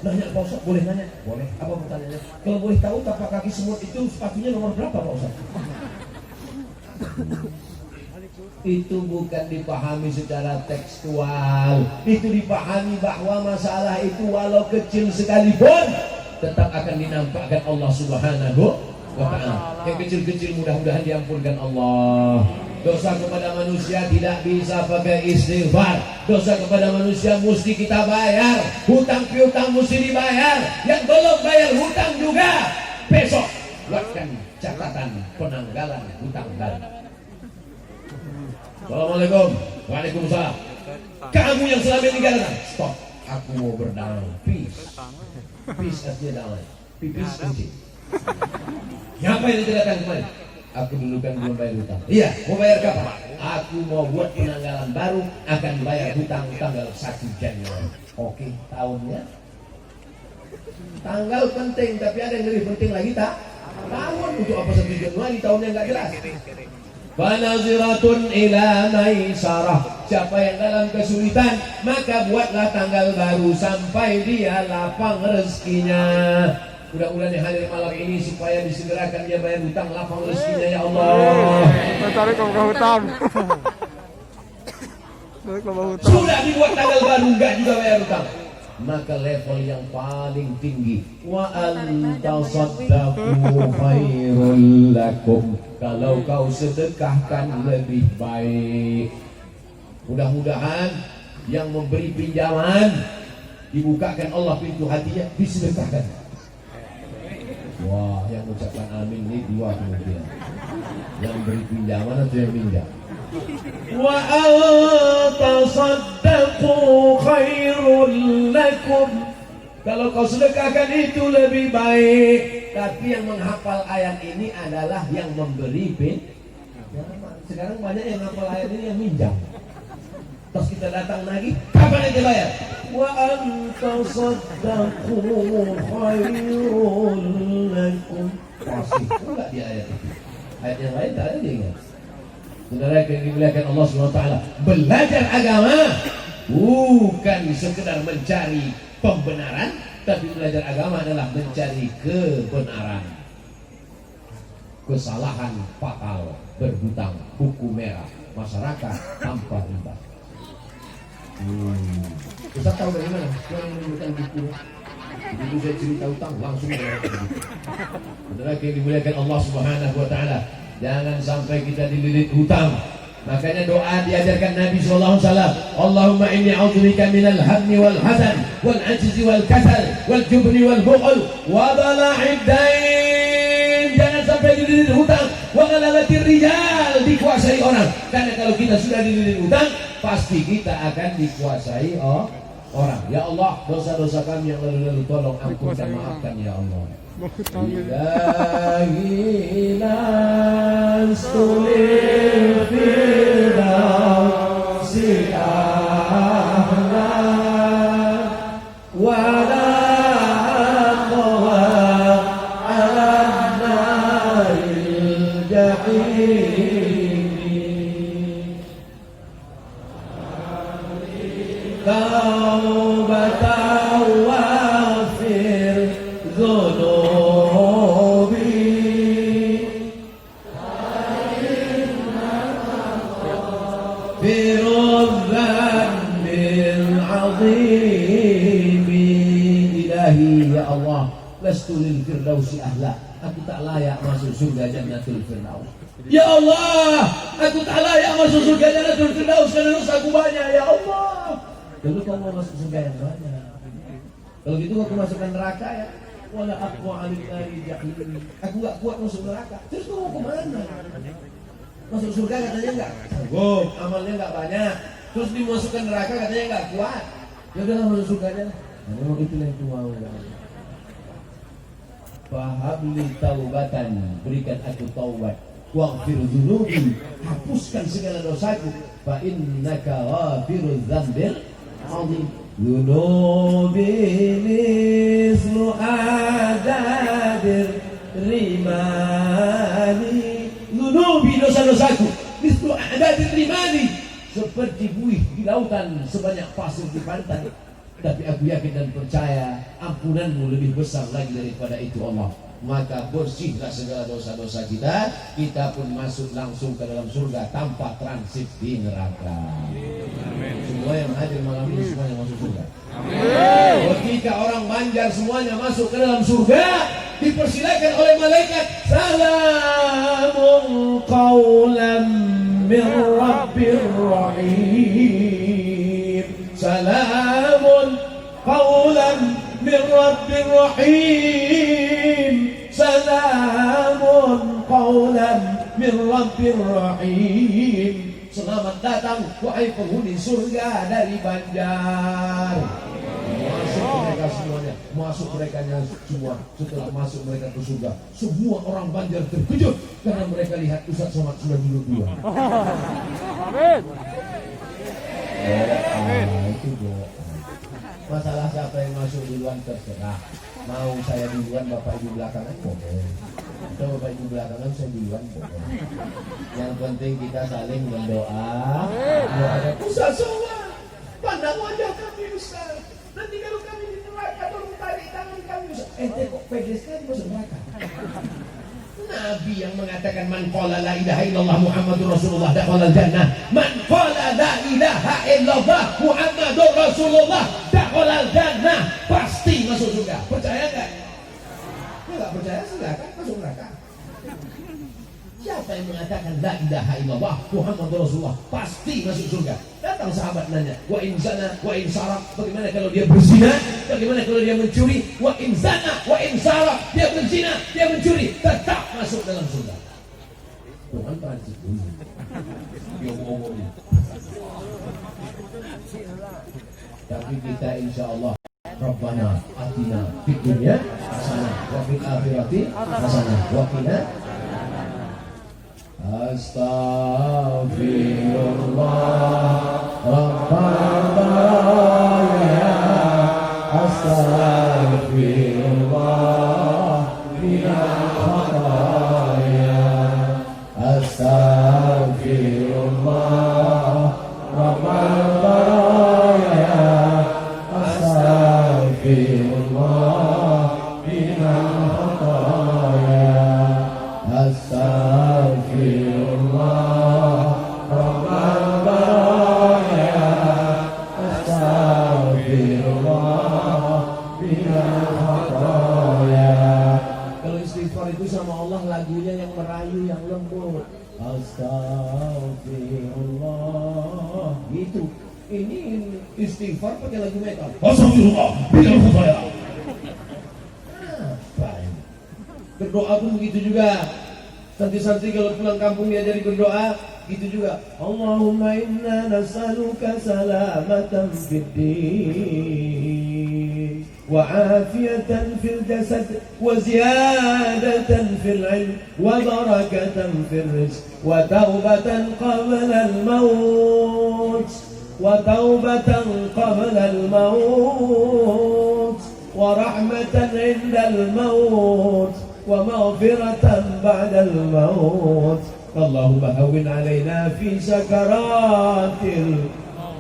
[SPEAKER 5] nanya Pak Ustaz, boleh nanya? Boleh. Apa pertanyaannya? Kalau boleh tahu tapak kaki semut itu sepatunya nomor berapa Pak Ustaz? Itu bukan dipahami secara tekstual, itu dipahami bahwa masalah itu walau kecil sekalipun tetap akan dinampakkan Allah Subhanahu wa ta'ala. Yang kecil-kecil mudah-mudahan diampunkan Allah. Dosa kepada manusia tidak bisa pakai istighfar. Dosa kepada manusia mesti kita bayar. Hutang piutang mesti dibayar. Yang belum bayar hutang juga besok buatkan catatan penanggalan hutang baru. Assalamualaikum. Waalaikumsalam. Kamu yang selama ini katakan stop, aku mau berdamai. Peace. Peace artinya damai. Peace kunci. Siapa yang dikatakan kemarin? Aku dulu kan belum bayar hutang. Iya, mau bayar kapan? Aku mau buat penanggalan baru, akan bayar hutang tanggal 1 Januari. Oke, tahunnya. Tanggal penting, tapi ada yang lebih penting lagi tak? Tahun untuk apa 1 Januari, tahunnya nggak jelas. Fanaziratun ila maisarah. Siapa yang dalam kesulitan, maka buatlah tanggal baru sampai dia lapang rezekinya. Mudah-mudahan yang hadir malam ini supaya disegerakan dia bayar hutang, lapang rezekinya ya Allah.
[SPEAKER 4] Tarik ke hutang.
[SPEAKER 5] Sudah dibuat tanggal baru enggak juga bayar hutang, maka level yang paling tinggi wa antasaddaqu khairul lakum, kalau kau sedekahkan lebih baik. Mudah-mudahan yang memberi pinjaman dibukakan Allah pintu hatinya, disedekahkan. Wah, yang ucapkan amin ini dua kemungkinan, yang beri pinjaman atau yang pinjam. Wa antasaddaqu khairul lakum, kalau kau sedekahkan itu lebih baik. Tapi yang menghafal ayat ini adalah yang memberi pinjaman. Sekarang banyak yang menghafal ayat ini yang minjam. Terus kita datang lagi, kapan yang dibayar? Wa antasaddaqu khairul lakum. Pasti enggak di ayat itu. Ayat yang lain tak ada dia ingat. Saudara yang dimuliakan Allah SWT, belajar agama bukan sekedar mencari pembenaran, tapi belajar agama adalah mencari kebenaran. kesalahan fatal berhutang buku merah masyarakat tanpa riba. Ustaz tahu dari mana? Yang menemukan buku. Begitu saya cerita utang langsung saudara yang dimuliakan Allah Subhanahu wa taala, jangan sampai kita dililit hutang. Makanya doa diajarkan Nabi sallallahu alaihi wasallam, Allahumma inni a'udzubika minal hammi wal hazan wal ajzi wal kasal wal jubni wal bukhl wa dhala'id dain. Jangan sampai dililit hutang, wa ghalabatir rijal, dikuasai orang. Karena kalau kita sudah dililit hutang, pasti kita akan dikuasai orang. Ya Allah, dosa-dosa kami yang lalu-lalu tolong ampun dan maafkan ya Allah. Ilahi nastulil firdausi ahla wa la aqwa ala naril jahim. Taubatan wafir zunubi birudzan bil azimi. Ilahi ya Allah, lastu lil firdausi ahla, aku tak layak masuk surga jannatul firdaus. Ya Allah, aku tak layak masuk surga jannatul firdaus karena dosaku banyak ya Allah. Dulu kamu mau masuk surga yang banyak. Kalau gitu aku masukkan neraka ya. Wala aqwa 'alil nari jahim. Aku enggak kuat masuk neraka. Terus kamu mau kemana? Masuk surga katanya enggak sanggup, amalnya enggak banyak. Terus dimasukkan neraka katanya enggak kuat. Ya udahlah masuk surga aja. Memang itu yang aku mau ya. Fahabli taubatan, berikan aku taubat. Waghfir dzunubi, hapuskan segala dosaku. Fa innaka ghafirudz dzambil azim. Dzunubi mislu adadir rimani. Dzunubi, dosa-dosaku, mislu adadir rimani, seperti buih di lautan, sebanyak pasir di pantai. Tapi aku yakin dan percaya ampunanmu lebih besar lagi daripada itu Allah. Maka bersihlah segala dosa-dosa kita, kita pun masuk langsung ke dalam surga tanpa transit di neraka. Amin. Semua yang hadir malam ini semuanya masuk surga. Amin. Ketika orang Banjar semuanya masuk ke dalam surga, dipersilakan oleh malaikat, salamun qaulan min rabbir rahim. Salamun qaulan min rabbir rahim. Salamun qaulan min rabbir rahim. Selamat datang wahai penghuni surga dari Banjar. Masuk mereka semuanya, masuk mereka semua. Setelah masuk mereka ke surga, semua orang Banjar terkejut karena mereka lihat Ustaz Somad sudah duduk dua.
[SPEAKER 4] Amin.
[SPEAKER 5] Itu bohong. Masalah siapa yang masuk duluan terserah. Mau saya duluan, bapak ibu belakangan boleh. Atau bapak ibu belakangan saya duluan boleh. Yang penting kita saling berdoa. Doa Ustaz Somad, pandang wajah kami Ustaz. Nanti kalau kami di neraka tolong tarik tangan kami Ustaz. Ente kok pede sekali masuk neraka. Nabi yang mengatakan man qala la ilaha illallah Muhammadur Rasulullah dakhalal jannah. Man qala la ilaha illallah Muhammadur Rasulullah dakhalal jannah, pasti masuk surga. Percaya enggak? Enggak percaya silakan masuk neraka. Siapa yang mengatakan la ilaha illallah Muhammadur Rasulullah pasti masuk surga? Datang sahabat nanya, wa in zana wa in saraq, bagaimana kalau dia berzina? Bagaimana kalau dia mencuri? Wa in zana wa in saraq, dia berzina, dia mencuri, tetap masuk dalam surga. Tuhan transit dulu. Dia ngomongnya. Tapi kita insyaallah Rabbana atina fid dunya hasanah wa fil akhirati hasanah wa qina Astaghfirullah Rabbana Astaghfirullah minal khataya Astaghfirullah Rabbana Astaghfirullah minal khataya Astaghfirullah lembut. Astagfirullah. Gitu. Ini istighfar pakai lagu metal.
[SPEAKER 2] Astagfirullah, bilang saya.
[SPEAKER 5] Apa ini? Berdoa pun begitu juga. Santri-santri kalau pulang kampung diajari berdoa, gitu juga. Allahumma inna nas'aluka salamatan fid din wa afiyatan fil jasad wa ziyadatan fil ilm wa barakatan fil rizq wa taubatan qabla al maut wa taubatan qabla al maut wa rahmatan 'inda al maut wa maghfiratan ba'da al maut. Allahumma hawwin 'alaina fi sakaratil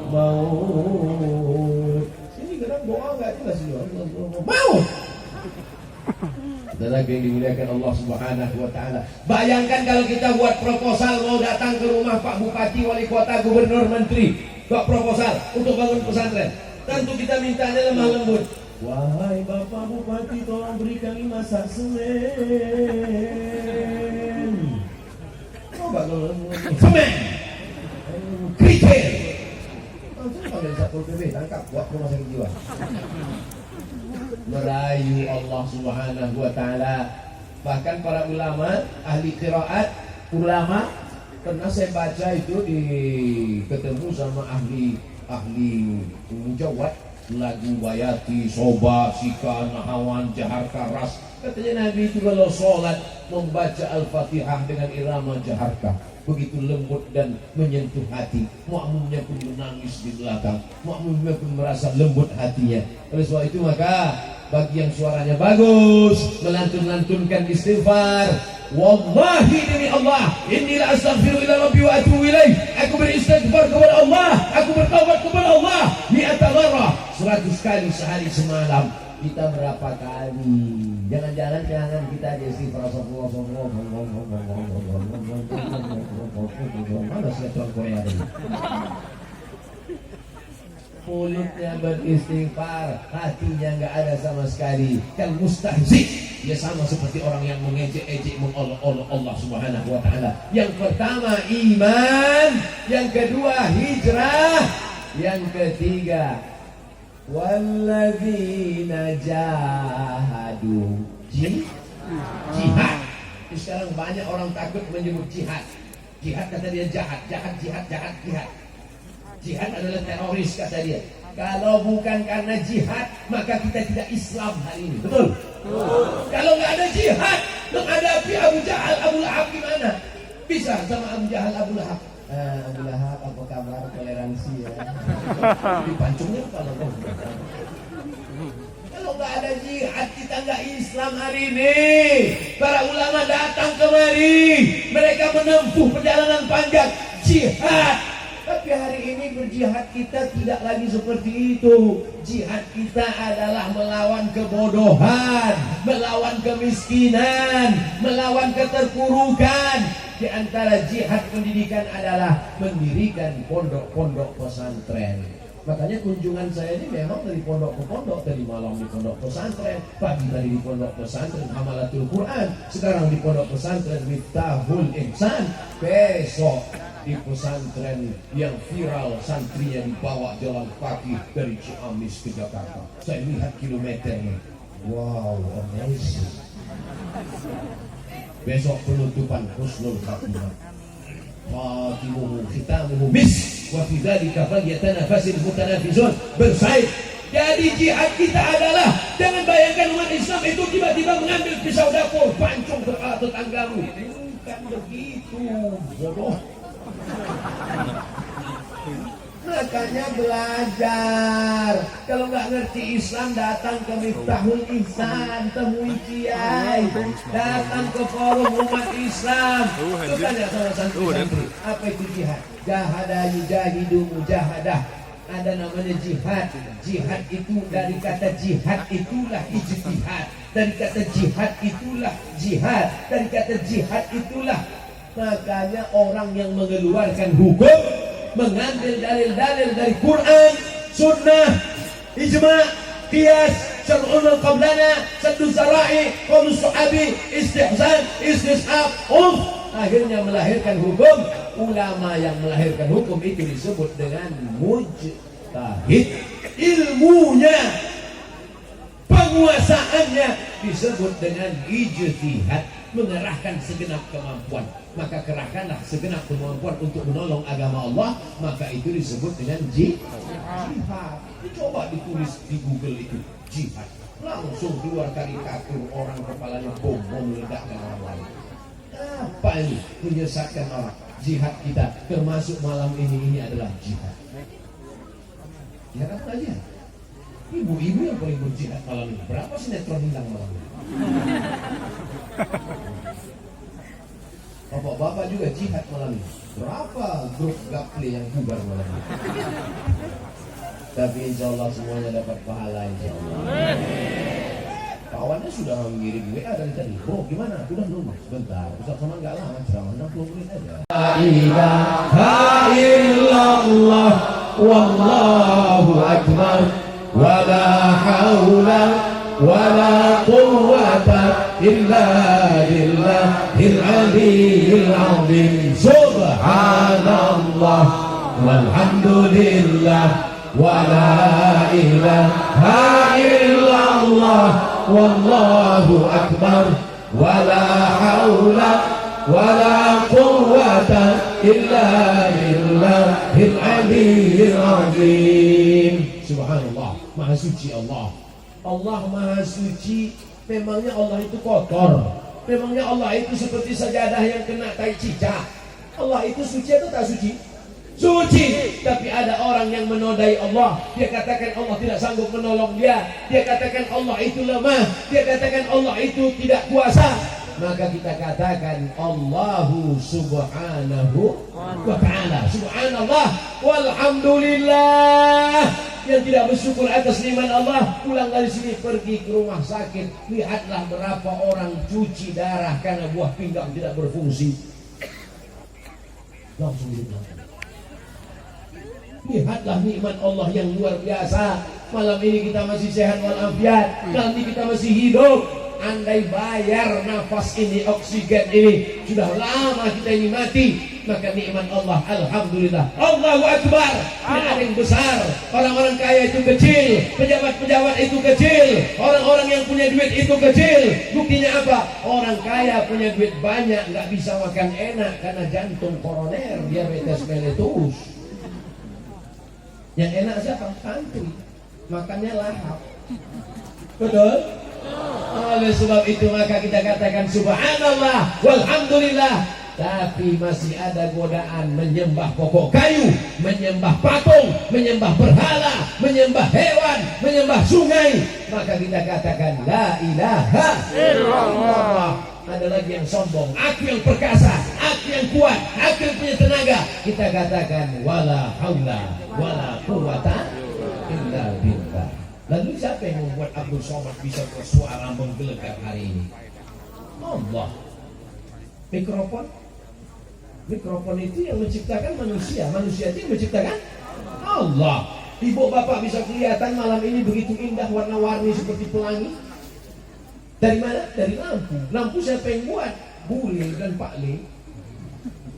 [SPEAKER 5] maut. Ini kadang doa enggak jelas ini. Mau. Dan lagi yang dimuliakan Allah Subhanahu wa taala. Bayangkan kalau kita buat proposal mau datang ke rumah Pak Bupati, Wali Kota, Gubernur, Menteri, buat proposal untuk bangun pesantren. Tentu kita mintanya lemah lembut. Wahai Bapak Bupati, tolong berikan 5 sak semen. Coba kalau semen, kritik. Langsung panggil Satpol PP, tangkap, buat rumah sakit jiwa. Merayu Allah Subhanahu wa taala. Bahkan para ulama, ahli qiraat, ulama pernah saya baca itu ketemu sama ahli mujawad, lagu Bayati, Soba, Sika, Nahawan, Jahar, Karas. Katanya Nabi itu kalau sholat membaca Al-Fatihah dengan irama jaharkah, begitu lembut dan menyentuh hati. Makmumnya pun menangis di belakang, makmumnya pun merasa lembut hatinya. Oleh sebab itu maka bagi yang suaranya bagus, melantun-lantunkan istighfar. Wallahi demi Allah, inni la astaghfiru ila rabbi wa atubu ilaih. Aku beristighfar kepada Allah, aku bertaubat kepada Allah 100 marrah, 100 kali sehari semalam. Kita berapa kali? Jangan-jangan kita istighfar mana sinetron Korea tadi? Mulutnya beristighfar, hatinya nggak ada sama sekali. Kan mustahzi, dia sama seperti orang yang mengejek-ejek, mengolok-olok Allah Subhanahu wa taala. Yang pertama iman, yang kedua hijrah, yang ketiga walladzina jahadu, jihad. Sekarang banyak orang takut menyebut jihad. Jihad kata dia jahat. Jihad adalah teroris kata dia. Kalau bukan karena jihad, maka kita tidak Islam hari ini. Betul? Kalau nggak ada jihad, menghadapi Abu Jahal, Abu Lahab gimana? Bisa sama Abu Jahal, Abu Lahab. Abu Lahab, apa kabar? Toleransi ya. Dipancungnya kalau nggak ada jihad, kita nggak Islam hari ini. Para ulama datang kemari, mereka menempuh perjalanan panjang jihad. Tapi hari ini berjihad kita tidak lagi seperti itu. Jihad kita adalah melawan kebodohan, melawan kemiskinan, melawan keterpurukan. Di antara jihad pendidikan adalah mendirikan pondok-pondok pesantren. Makanya kunjungan saya ini memang dari pondok ke pondok. Tadi malam di pondok pesantren, pagi tadi di pondok pesantren Hamalatul Quran, sekarang di pondok pesantren Miftahul Ihsan, besok di pesantren yang viral, santrinya dibawa jalan kaki dari Ciamis ke Jakarta. Saya lihat kilometernya, wow, amazing. Besok penutupan husnul khatimah, khatimuhu khitamuhu misk, wa fi dzalika falyatanafasil mutanafizun. Bersaing. Jadi jihad kita adalah, jangan bayangkan umat Islam itu tiba-tiba mengambil pisau dapur pancung ke tetanggamu. Bukan begitu, bodoh. Makanya belajar. Kalau nggak ngerti Islam, datang ke Miftahul Ihsan, temui kiai, datang ke forum umat Islam. Itu tanya sama santri-santri, apa itu jihad? Jahada yujahidu mujahadah. Ada namanya jihad. Jihad itu dari kata jihad itulah ijtihad. Dari kata jihad itulah jihad. Dari kata jihad itulah. Makanya orang yang mengeluarkan hukum, mengambil dalil-dalil dari Quran, Sunnah, Ijma', Qiyas, Syar'un al-Qablana, Saddu Zara'i, Qawlu Sahabi, Istihsan, Istishab, akhirnya melahirkan hukum. Ulama yang melahirkan hukum itu disebut dengan mujtahid. Ilmunya, penguasaannya disebut dengan ijtihad, mengerahkan segenap kemampuan. Maka kerahkanlah segenap kemampuan untuk menolong agama Allah, maka itu disebut dengan jihad. Coba ditulis di Google itu jihad, langsung keluar karikatur orang kepalanya bom mau meledakkan orang lain. Apa ini? Menyesatkan orang. Jihad kita termasuk malam ini adalah jihad. Jihad apa aja? Ibu-ibu yang paling berjihad malam ini. Berapa sinetron hilang malam ini? Bapak-bapak juga jihad malam ini. Berapa grup gapli yang bubar malam ini? Tapi insya Allah semuanya dapat pahala insya Allah. Kawannya sudah mengirim WA dari tadi. Bro gimana? Udah nunggu sebentar. Ustaz sama nggak lama ceramah 60 menit aja. La ilaha illallah wallahu akbar wala haula wala quwwata illa billahil aliyyil azim. Subhanallah walhamdulillah wala ilaha illallah wallahu akbar wala haula wala quwwata illa billahil aliyyil azim. Subhanallah, maha suci Allah. Allah maha suci. Memangnya Allah itu kotor? Memangnya Allah itu seperti sajadah yang kena tai cicak? Allah itu suci atau tak suci? Suci. Tapi ada orang yang menodai Allah. Dia katakan Allah tidak sanggup menolong dia. Dia katakan Allah itu lemah. Dia katakan Allah itu tidak kuasa. Maka kita katakan Allahu subhanahu wa ta'ala. Subhanallah walhamdulillah. Yang tidak bersyukur atas nikmat Allah, pulang dari sini pergi ke rumah sakit. Lihatlah berapa orang cuci darah karena buah pinggang tidak berfungsi. Langsung hidup. Lihatlah nikmat Allah yang luar biasa. Malam ini kita masih sehat walafiat, nanti kita masih hidup. Andai bayar nafas ini, oksigen ini, sudah lama kita ini mati. Maka nikmat Allah, alhamdulillah. Allahu Akbar. Tidak ada yang besar. Orang-orang kaya itu kecil, pejabat-pejabat itu kecil, orang-orang yang punya duit itu kecil. Buktinya apa? Orang kaya punya duit banyak, nggak bisa makan enak karena jantung koroner, diabetes meletus. Yang enak siapa? Santri. Makannya lahap. Betul? Oleh sebab itu maka kita katakan subhanallah walhamdulillah. Tapi masih ada godaan menyembah pokok kayu, menyembah patung, menyembah berhala, menyembah hewan, menyembah sungai. Maka kita katakan la ilaha illallah. Ada lagi yang sombong, aku yang perkasa, aku yang kuat, aku yang punya tenaga. Kita katakan wala haula wala quwwata illa billah. Lalu siapa yang membuat Abdul Somad bisa bersuara menggelegar hari ini? Allah. Mikrofon itu yang menciptakan manusia. Manusia itu yang menciptakan Allah. Ibu bapak bisa kelihatan malam ini begitu indah, warna-warni seperti pelangi. Dari mana? Dari lampu. Lampu siapa yang buat? Bule dan Pak Le.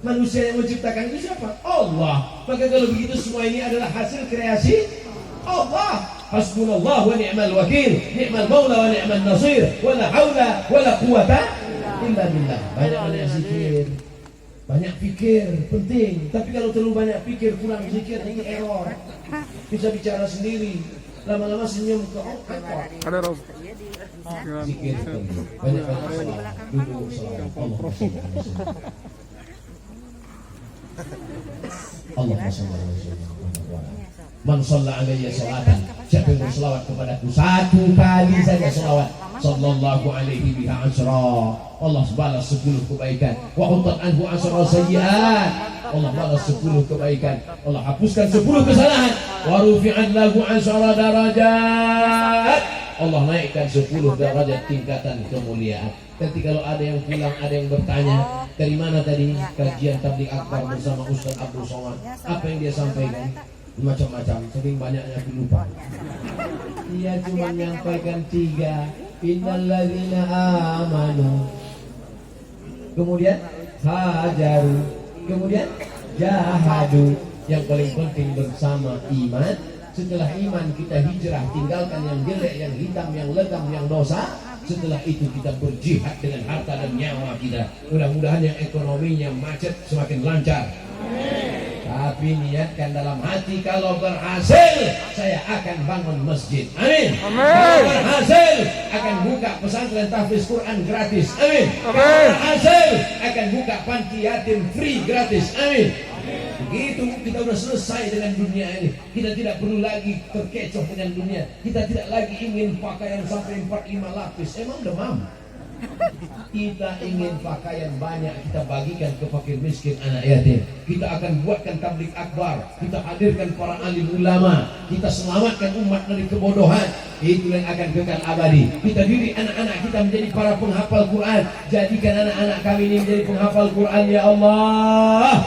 [SPEAKER 5] Manusia yang menciptakan itu siapa? Allah. Maka kalau begitu semua ini adalah hasil kreasi Allah. Hasbunallah wa ni'mal wakil, ni'mal maula wa ni'mal nasir, wa la haula wa la quwata illa billah. Banyak zikir, banyak pikir, penting. Tapi kalau terlalu banyak pikir, kurang zikir, ini error. Bisa bicara sendiri, lama-lama senyum ke angkot.
[SPEAKER 4] Ada Rob.
[SPEAKER 5] Zikir penting. Banyak-banyak salat, duduk salat. Allahumma shalli ala Muhammad. Man shalla alayya salatan, siapa yang berselawat kepadaku satu kali saja selawat, sallallahu alaihi biha asra, Allah balas 10 kebaikan. Wa hutat anhu asra sayyi'at, Allah balas 10 kebaikan. Allah hapuskan 10 kesalahan. Wa rufi'at lahu asra darajat, Allah naikkan 10 derajat tingkatan kemuliaan. Nanti kalau ada yang pulang, ada yang bertanya, dari mana tadi kajian tabligh akbar bersama Ustaz Abdul Somad, apa yang dia sampaikan? Macam-macam, sering banyaknya lupa. Dia cuma menyampaikan 3, innal ladzina amanu. Kemudian hajaru, kemudian jahadu. Yang paling penting bersama iman. Setelah iman kita hijrah, tinggalkan yang jelek, yang hitam, yang legam, yang dosa. Setelah itu kita berjihad dengan harta dan nyawa kita. Mudah-mudahan yang ekonominya macet semakin lancar. Tapi niatkan dalam hati, kalau berhasil saya akan bangun masjid. Amin. Kalau berhasil akan buka pesantren tahfiz Quran gratis. Amin. Kalau berhasil akan buka panti yatim free gratis. Amin. Begitu kita sudah selesai dengan dunia ini. Kita tidak perlu lagi terkecoh dengan dunia. Kita tidak lagi ingin pakaian sampai 4-5 lapis. Emang demam? Kita ingin pakaian banyak, kita bagikan ke fakir miskin, anak yatim. Kita akan buatkan tablik akbar, kita hadirkan para alim ulama, kita selamatkan umat dari kebodohan. Itu yang akan kekal abadi. Kita didik anak-anak kita menjadi para penghafal Quran. Jadikan anak-anak kami ini menjadi penghafal Quran, ya Allah.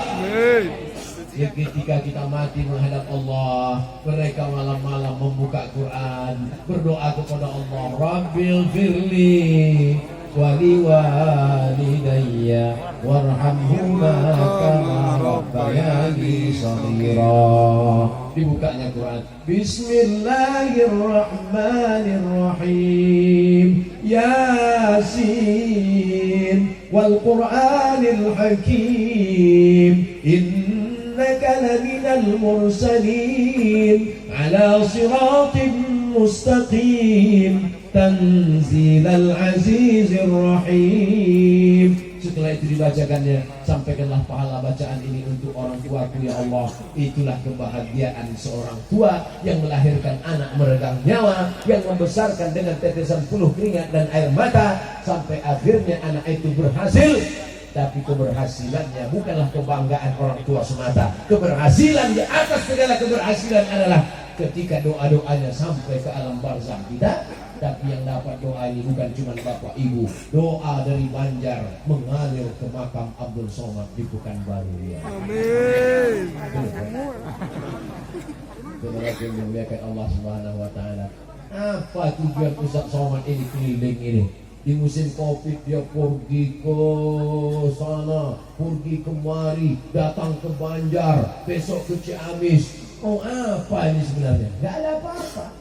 [SPEAKER 5] Ya, ketika kita mati menghadap Allah, mereka malam-malam membuka Quran, berdoa kepada Allah, Rabbil firli wali walidayya warhamhuma kama rabbayani shaghira. Dibukanya Quran, Bismillahirrahmanirrahim, Yasin wal Qur'anil Hakim, إنك لمن المرسلين على صراط مستقيم تنزيل العزيز الرحيم. Setelah itu dibacakannya, sampaikanlah pahala bacaan ini untuk orang tuaku, ya Allah. Itulah kebahagiaan seorang tua yang melahirkan anak meregang nyawa, yang membesarkan dengan tetesan peluh keringat dan air mata, sampai akhirnya anak itu berhasil. Tapi keberhasilannya bukanlah kebanggaan orang tua semata. Keberhasilan di atas segala keberhasilan adalah ketika doa-doanya sampai ke alam barzah kita. Tapi yang dapat doa ini bukan cuma bapak ibu. Doa dari Banjar mengalir ke makam Abdul Somad di Pekanbaru. Ya. Amin. Semoga dimuliakan Allah Subhanahu wa taala. Apa tujuan Ustaz Somad ini keliling ini? Di musim Covid dia pergi ke sana, pergi kemari, datang ke Banjar, besok ke Ciamis. Oh, apa ini sebenarnya? Gak ada apa-apa.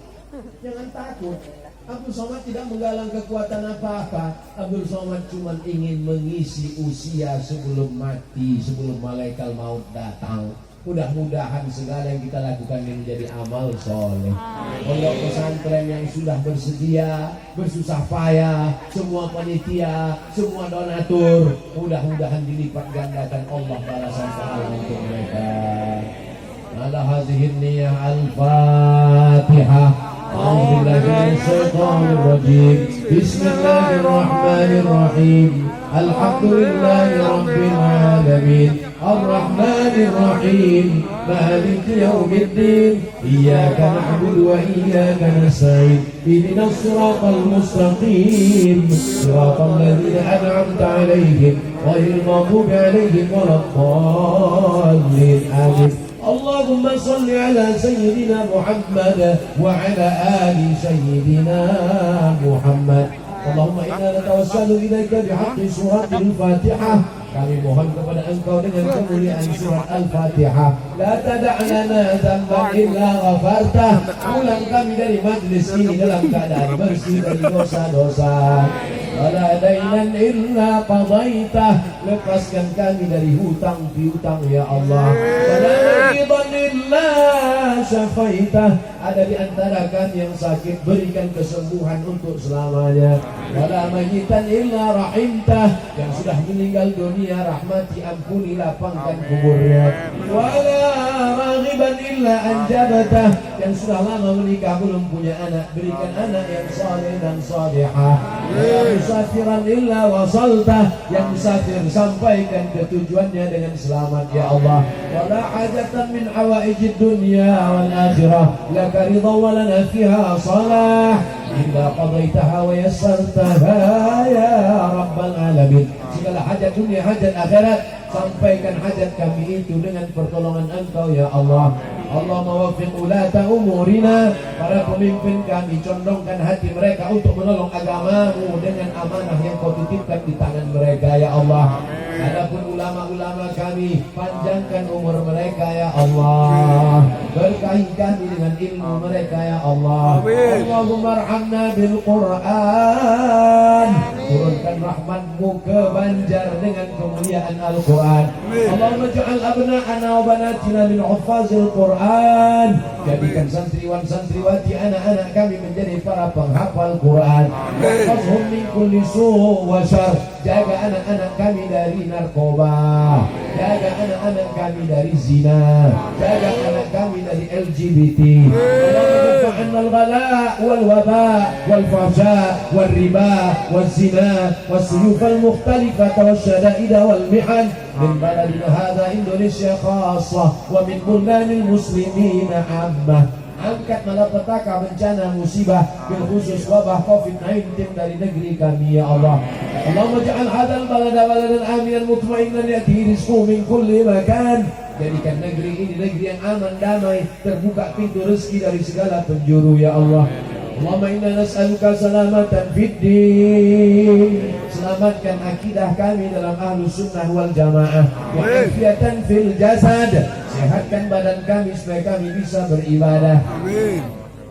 [SPEAKER 5] Jangan takut. Abdul Somad tidak menggalang kekuatan apa-apa. Abdul Somad cuma ingin mengisi usia sebelum mati, sebelum malaikat maut datang. Mudah-mudahan segala yang kita lakukan ini menjadi amal soleh. Pondok pesantren yang sudah bersedia, bersusah payah, semua panitia, semua donatur, mudah-mudahan dilipat gandakan Allah balasan pahala untuk mereka. Ala hadhihi niyyah al-Fatihah. A'udzubillahiminasyaitonirrajim. Bismillahirrahmanirrahim. Alhamdulillahi rabbil alamin. الرحمن الرحيم مالك يوم الدين إياك نعبد وإياك نستعين اهدنا الصراط المستقيم صراط الذين أنعمت عليهم غير المغضوب عليهم ولا الضالين آمين. اللهم صل على سيدنا محمد وعلى آل سيدنا محمد. اللهم إنا نتوسل إليك بحق سورة الفاتحة. Kami mohon kepada Engkau dengan kemuliaan surat Al-Fatihah. La tada'lana dzamban illa ghafartah. Ulang kami dari majlis ini dalam keadaan bersih dari dosa-dosa. Wala dainan illa qadaitah. Lepaskan kami dari hutang piutang, ya Allah. Wala maridan illa syafaitah. Ada di antara kami yang sakit, berikan kesembuhan untuk selamanya. Wala mayitan illa rahimtah. Yang sudah meninggal dunia, rahmati, ampuni, lapangkan kuburnya. Wala raghiban illa anjabatah. Yang sudah lama menikah belum punya anak, berikan anak yang saleh dan salihah. Wala musafiran illa wasaltah. Yang musafir sampaikan ke tujuannya dengan selamat, ya Allah. Wala hajatan min hawaijid dunya wal akhirah laka ridha wa lana fiha salah illa qadaitaha wa yassartaha ya rabbal alamin. Segala hajat dunia, hajat akhirat, sampaikan hajat kami itu dengan pertolongan Engkau, ya Allah. Allah mawaffiq ulata umurina. Para pemimpin kami, condongkan hati mereka untuk menolong agamamu dengan amanah yang Kau titipkan di tangan mereka, ya Allah. Adapun ulama-ulama kami, panjangkan umur mereka ya Allah. Berkahi kami dengan ilmu mereka ya Allah. Allahumma arhamna bil Quran. Turunkan rahmatmu ke Banjar dengan kemuliaan Al-Quran. Allahumma ja'al abna'ana wa banatina min huffazil Quran. Jadikan santriwan santriwati anak-anak kami menjadi para penghafal Quran. Wahfazhum min kulli su' wa syarr. Jaga anak-anak kami dari narkoba, jaga anak-anak kami dari zina, jaga anak kami dari LGBT. Allahumma anna al-ghala' wal waba' wal fahsya' wal riba wal zina was suyuf al-mukhtalifah was syada'id wal mihan min baladina hadha Indonesia khassah wa min buldanil muslimin ammah. Angkat malapetaka, bencana, musibah, bil khusus wabah COVID-19 dari negeri kami ya Allah. Allahumma ja'al hadzal balada baladan aminan mutma'innan ya'tihi rizquhu min kulli makan. Jadikan negeri ini negeri yang aman, damai, terbuka pintu rezeki dari segala penjuru ya Allah. Allahumma inna nas'aluka salamatan fid din. Selamatkan akidah kami dalam ahlus sunnah wal jamaah. Wa afiatan fil jasad. Sehatkan badan kami supaya kami bisa beribadah.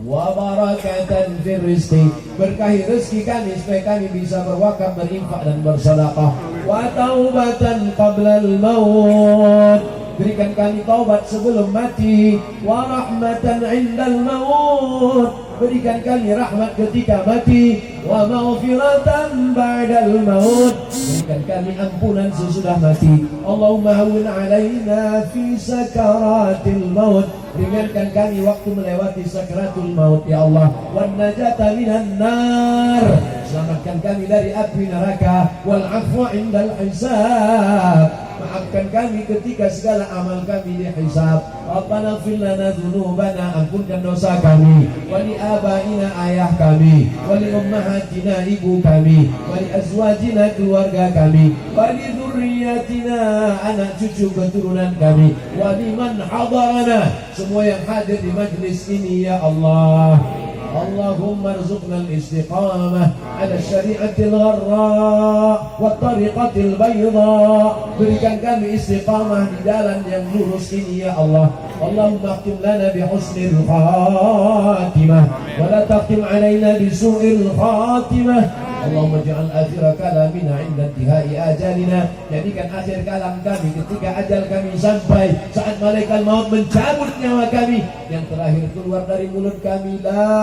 [SPEAKER 5] Wa barakatan fir rizqi. Berkahi rezeki kami supaya kami bisa berwakaf, berinfak dan bersedekah. Wa taubatan qabla al-maut. Berikan kami taubat sebelum mati. Wa rahmatan 'indal maut. Berikan kami rahmat ketika mati. Wa maghfiratan ba'dal maut. Berikan kami ampunan sesudah mati. Allahumma hawwin 'alaina fi sakaratil maut. Ringankan kami waktu melewati sakaratul maut ya Allah. Wan najata minan nar. Selamatkan kami dari api neraka. Wal 'afwa 'indal hisab. Maafkan kami ketika segala amal kami dihisab. Rabbana ighfir lana dzunubana, ampunkan dosa kami. Wa li abaina, ayah kami. Wa li ummahatina, ibu kami. Wa li azwajina, keluarga kami. Wa li dzurriyyatina, anak cucu keturunan kami. Wa liman hadarana, semua yang hadir di majlis ini ya Allah. Allahumma arzuqna al-istiqamah ala syari'atil gharra wa tariqatil bayda. Berikan kami istiqamah di jalan yang lurus ini ya Allah. Allahumma akhtim lana bi husnil khatimah wa la taqtim alaina bi su'il khatimah. Allahumma ja'al akhir kalamina 'inda intihai ajalina. Jadikan akhir kalam kami ketika ajal kami sampai, saat malaikat maut mencabut nyawa kami, yang terakhir keluar dari mulut kami la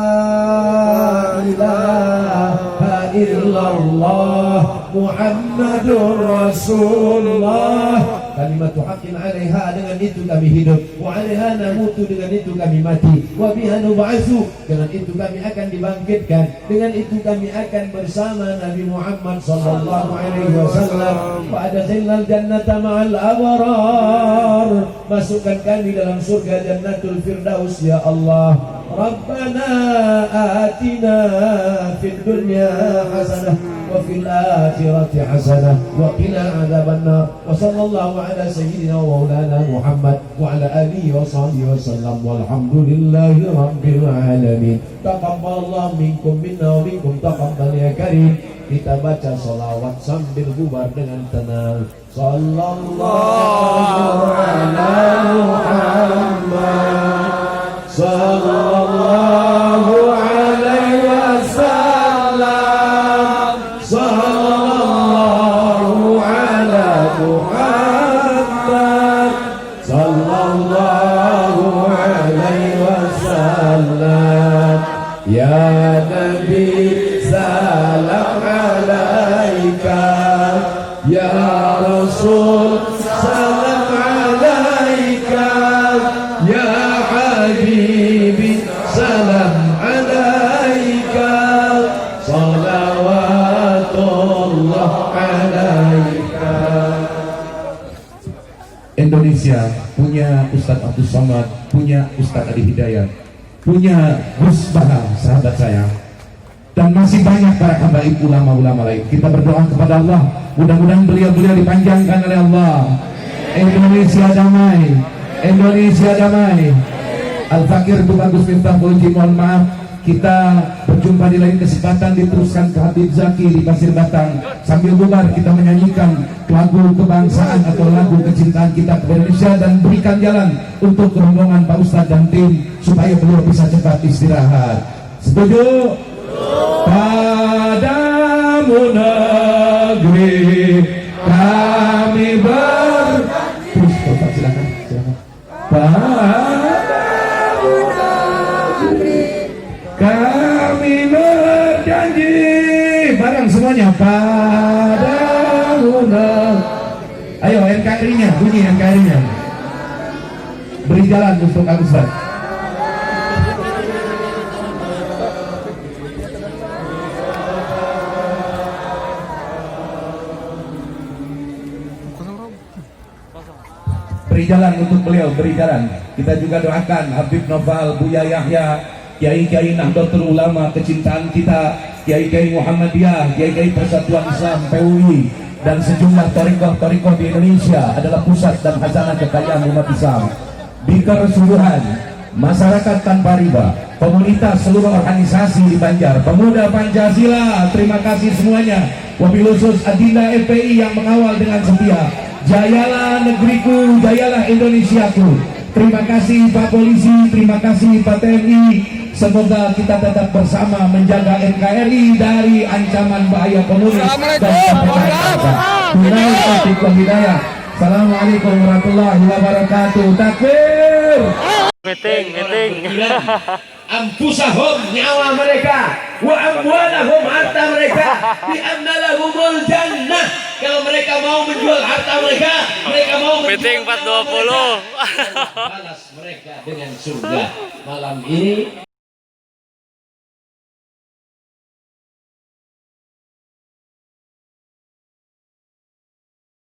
[SPEAKER 5] ilaha illallah Muhammadur Rasulullah. Kalimatu haqqin 'alaiha, dengan itu kami hidup. Wa 'alaiha namutu, dengan itu kami mati. Wa biha nub'atsu, dengan itu kami akan dibangkitkan. Dengan itu kami akan bersama Nabi Muhammad sallallahu alaihi wasallam. Wa adkhilnal jannata ma'al abrar. Masukkan kami dalam surga Jannatul Firdaus ya Allah. Rabbana atina fid dunya hasanah wa fil akhirati hasanah wa qina adzabannar. Wa sallallahu ala sayyidina wa maulana Muhammad wa ala alihi wa sahbihi wasallam. Walhamdulillahi rabbil alamin. Taqabbalallahu minkum minna wa minkum taqabbal ya karim. Kita baca salawat sambil bubar dengan tenang. Sallallahu ala Muhammad. Sallallahu alaihi wasallam. Sallallahu ala Muhammad. Sallallahu alaihi wasallam. Ya Nabi salam alaika. Ya Rasul salam alaika. Ya Habibi salam alaika. Salawatullah alaika.
[SPEAKER 2] Indonesia punya Ustadz Abdul Somad, punya Ustadz Adi Hidayat, punya Gus Bahar, sahabat saya, dan masih banyak para habaib ulama-ulama lain. Kita berdoa kepada Allah, mudah-mudahan beliau-beliau dipanjangkan oleh Allah. Indonesia damai, Indonesia damai. Al-Fakir bukan Gus Miftah Fauzi, mohon maaf, kita berjumpa di lain kesempatan, diteruskan ke Habib Zaki di Pasir Batang. Sambil bubar kita menyanyikan lagu kebangsaan atau lagu kecintaan kita ke Indonesia dan berikan jalan untuk rombongan Pak Ustadz dan tim supaya beliau bisa cepat istirahat. Setuju? Padamu negeri kami terus Bapak silakan. Padamu negeri kami berjanji, bareng semuanya. Padamu negeri. Ayo NKRI-nya, bunyi NKRI-nya. Beri jalan untuk Kang Ustaz. Beri jalan untuk beliau, beri jalan. Kita juga doakan Habib Noval, Buya Yahya, Kiai-Kiai Nahdlatul Ulama kecintaan kita, Kiai-Kiai Muhammadiyah, Kiai-Kiai Persatuan Islam PUI, dan sejumlah thariqah-thariqah di Indonesia adalah pusat dan khazanah kekayaan umat Islam. Di keseluruhan masyarakat tanpa riba, komunitas seluruh organisasi di Banjar, pemuda Pancasila, terima kasih semuanya. Wabil khusus Adinda FPI yang mengawal dengan setia. Jayalah negeriku, jayalah Indonesiaku. Terima kasih Pak Polisi, terima kasih Pak TNI. Semoga kita tetap bersama menjaga NKRI dari ancaman bahaya komunis dan hidayah. Assalamualaikum warahmatullahi wabarakatuh. Takbir.
[SPEAKER 4] Meeting.
[SPEAKER 5] Anfusahum, nyawa mereka, wa amwalahum, harta mereka, bi anna lahumul jannah. Kalau mereka mau menjual harta mereka mau
[SPEAKER 4] Meeting 420.
[SPEAKER 5] balas mereka dengan surga. Malam ini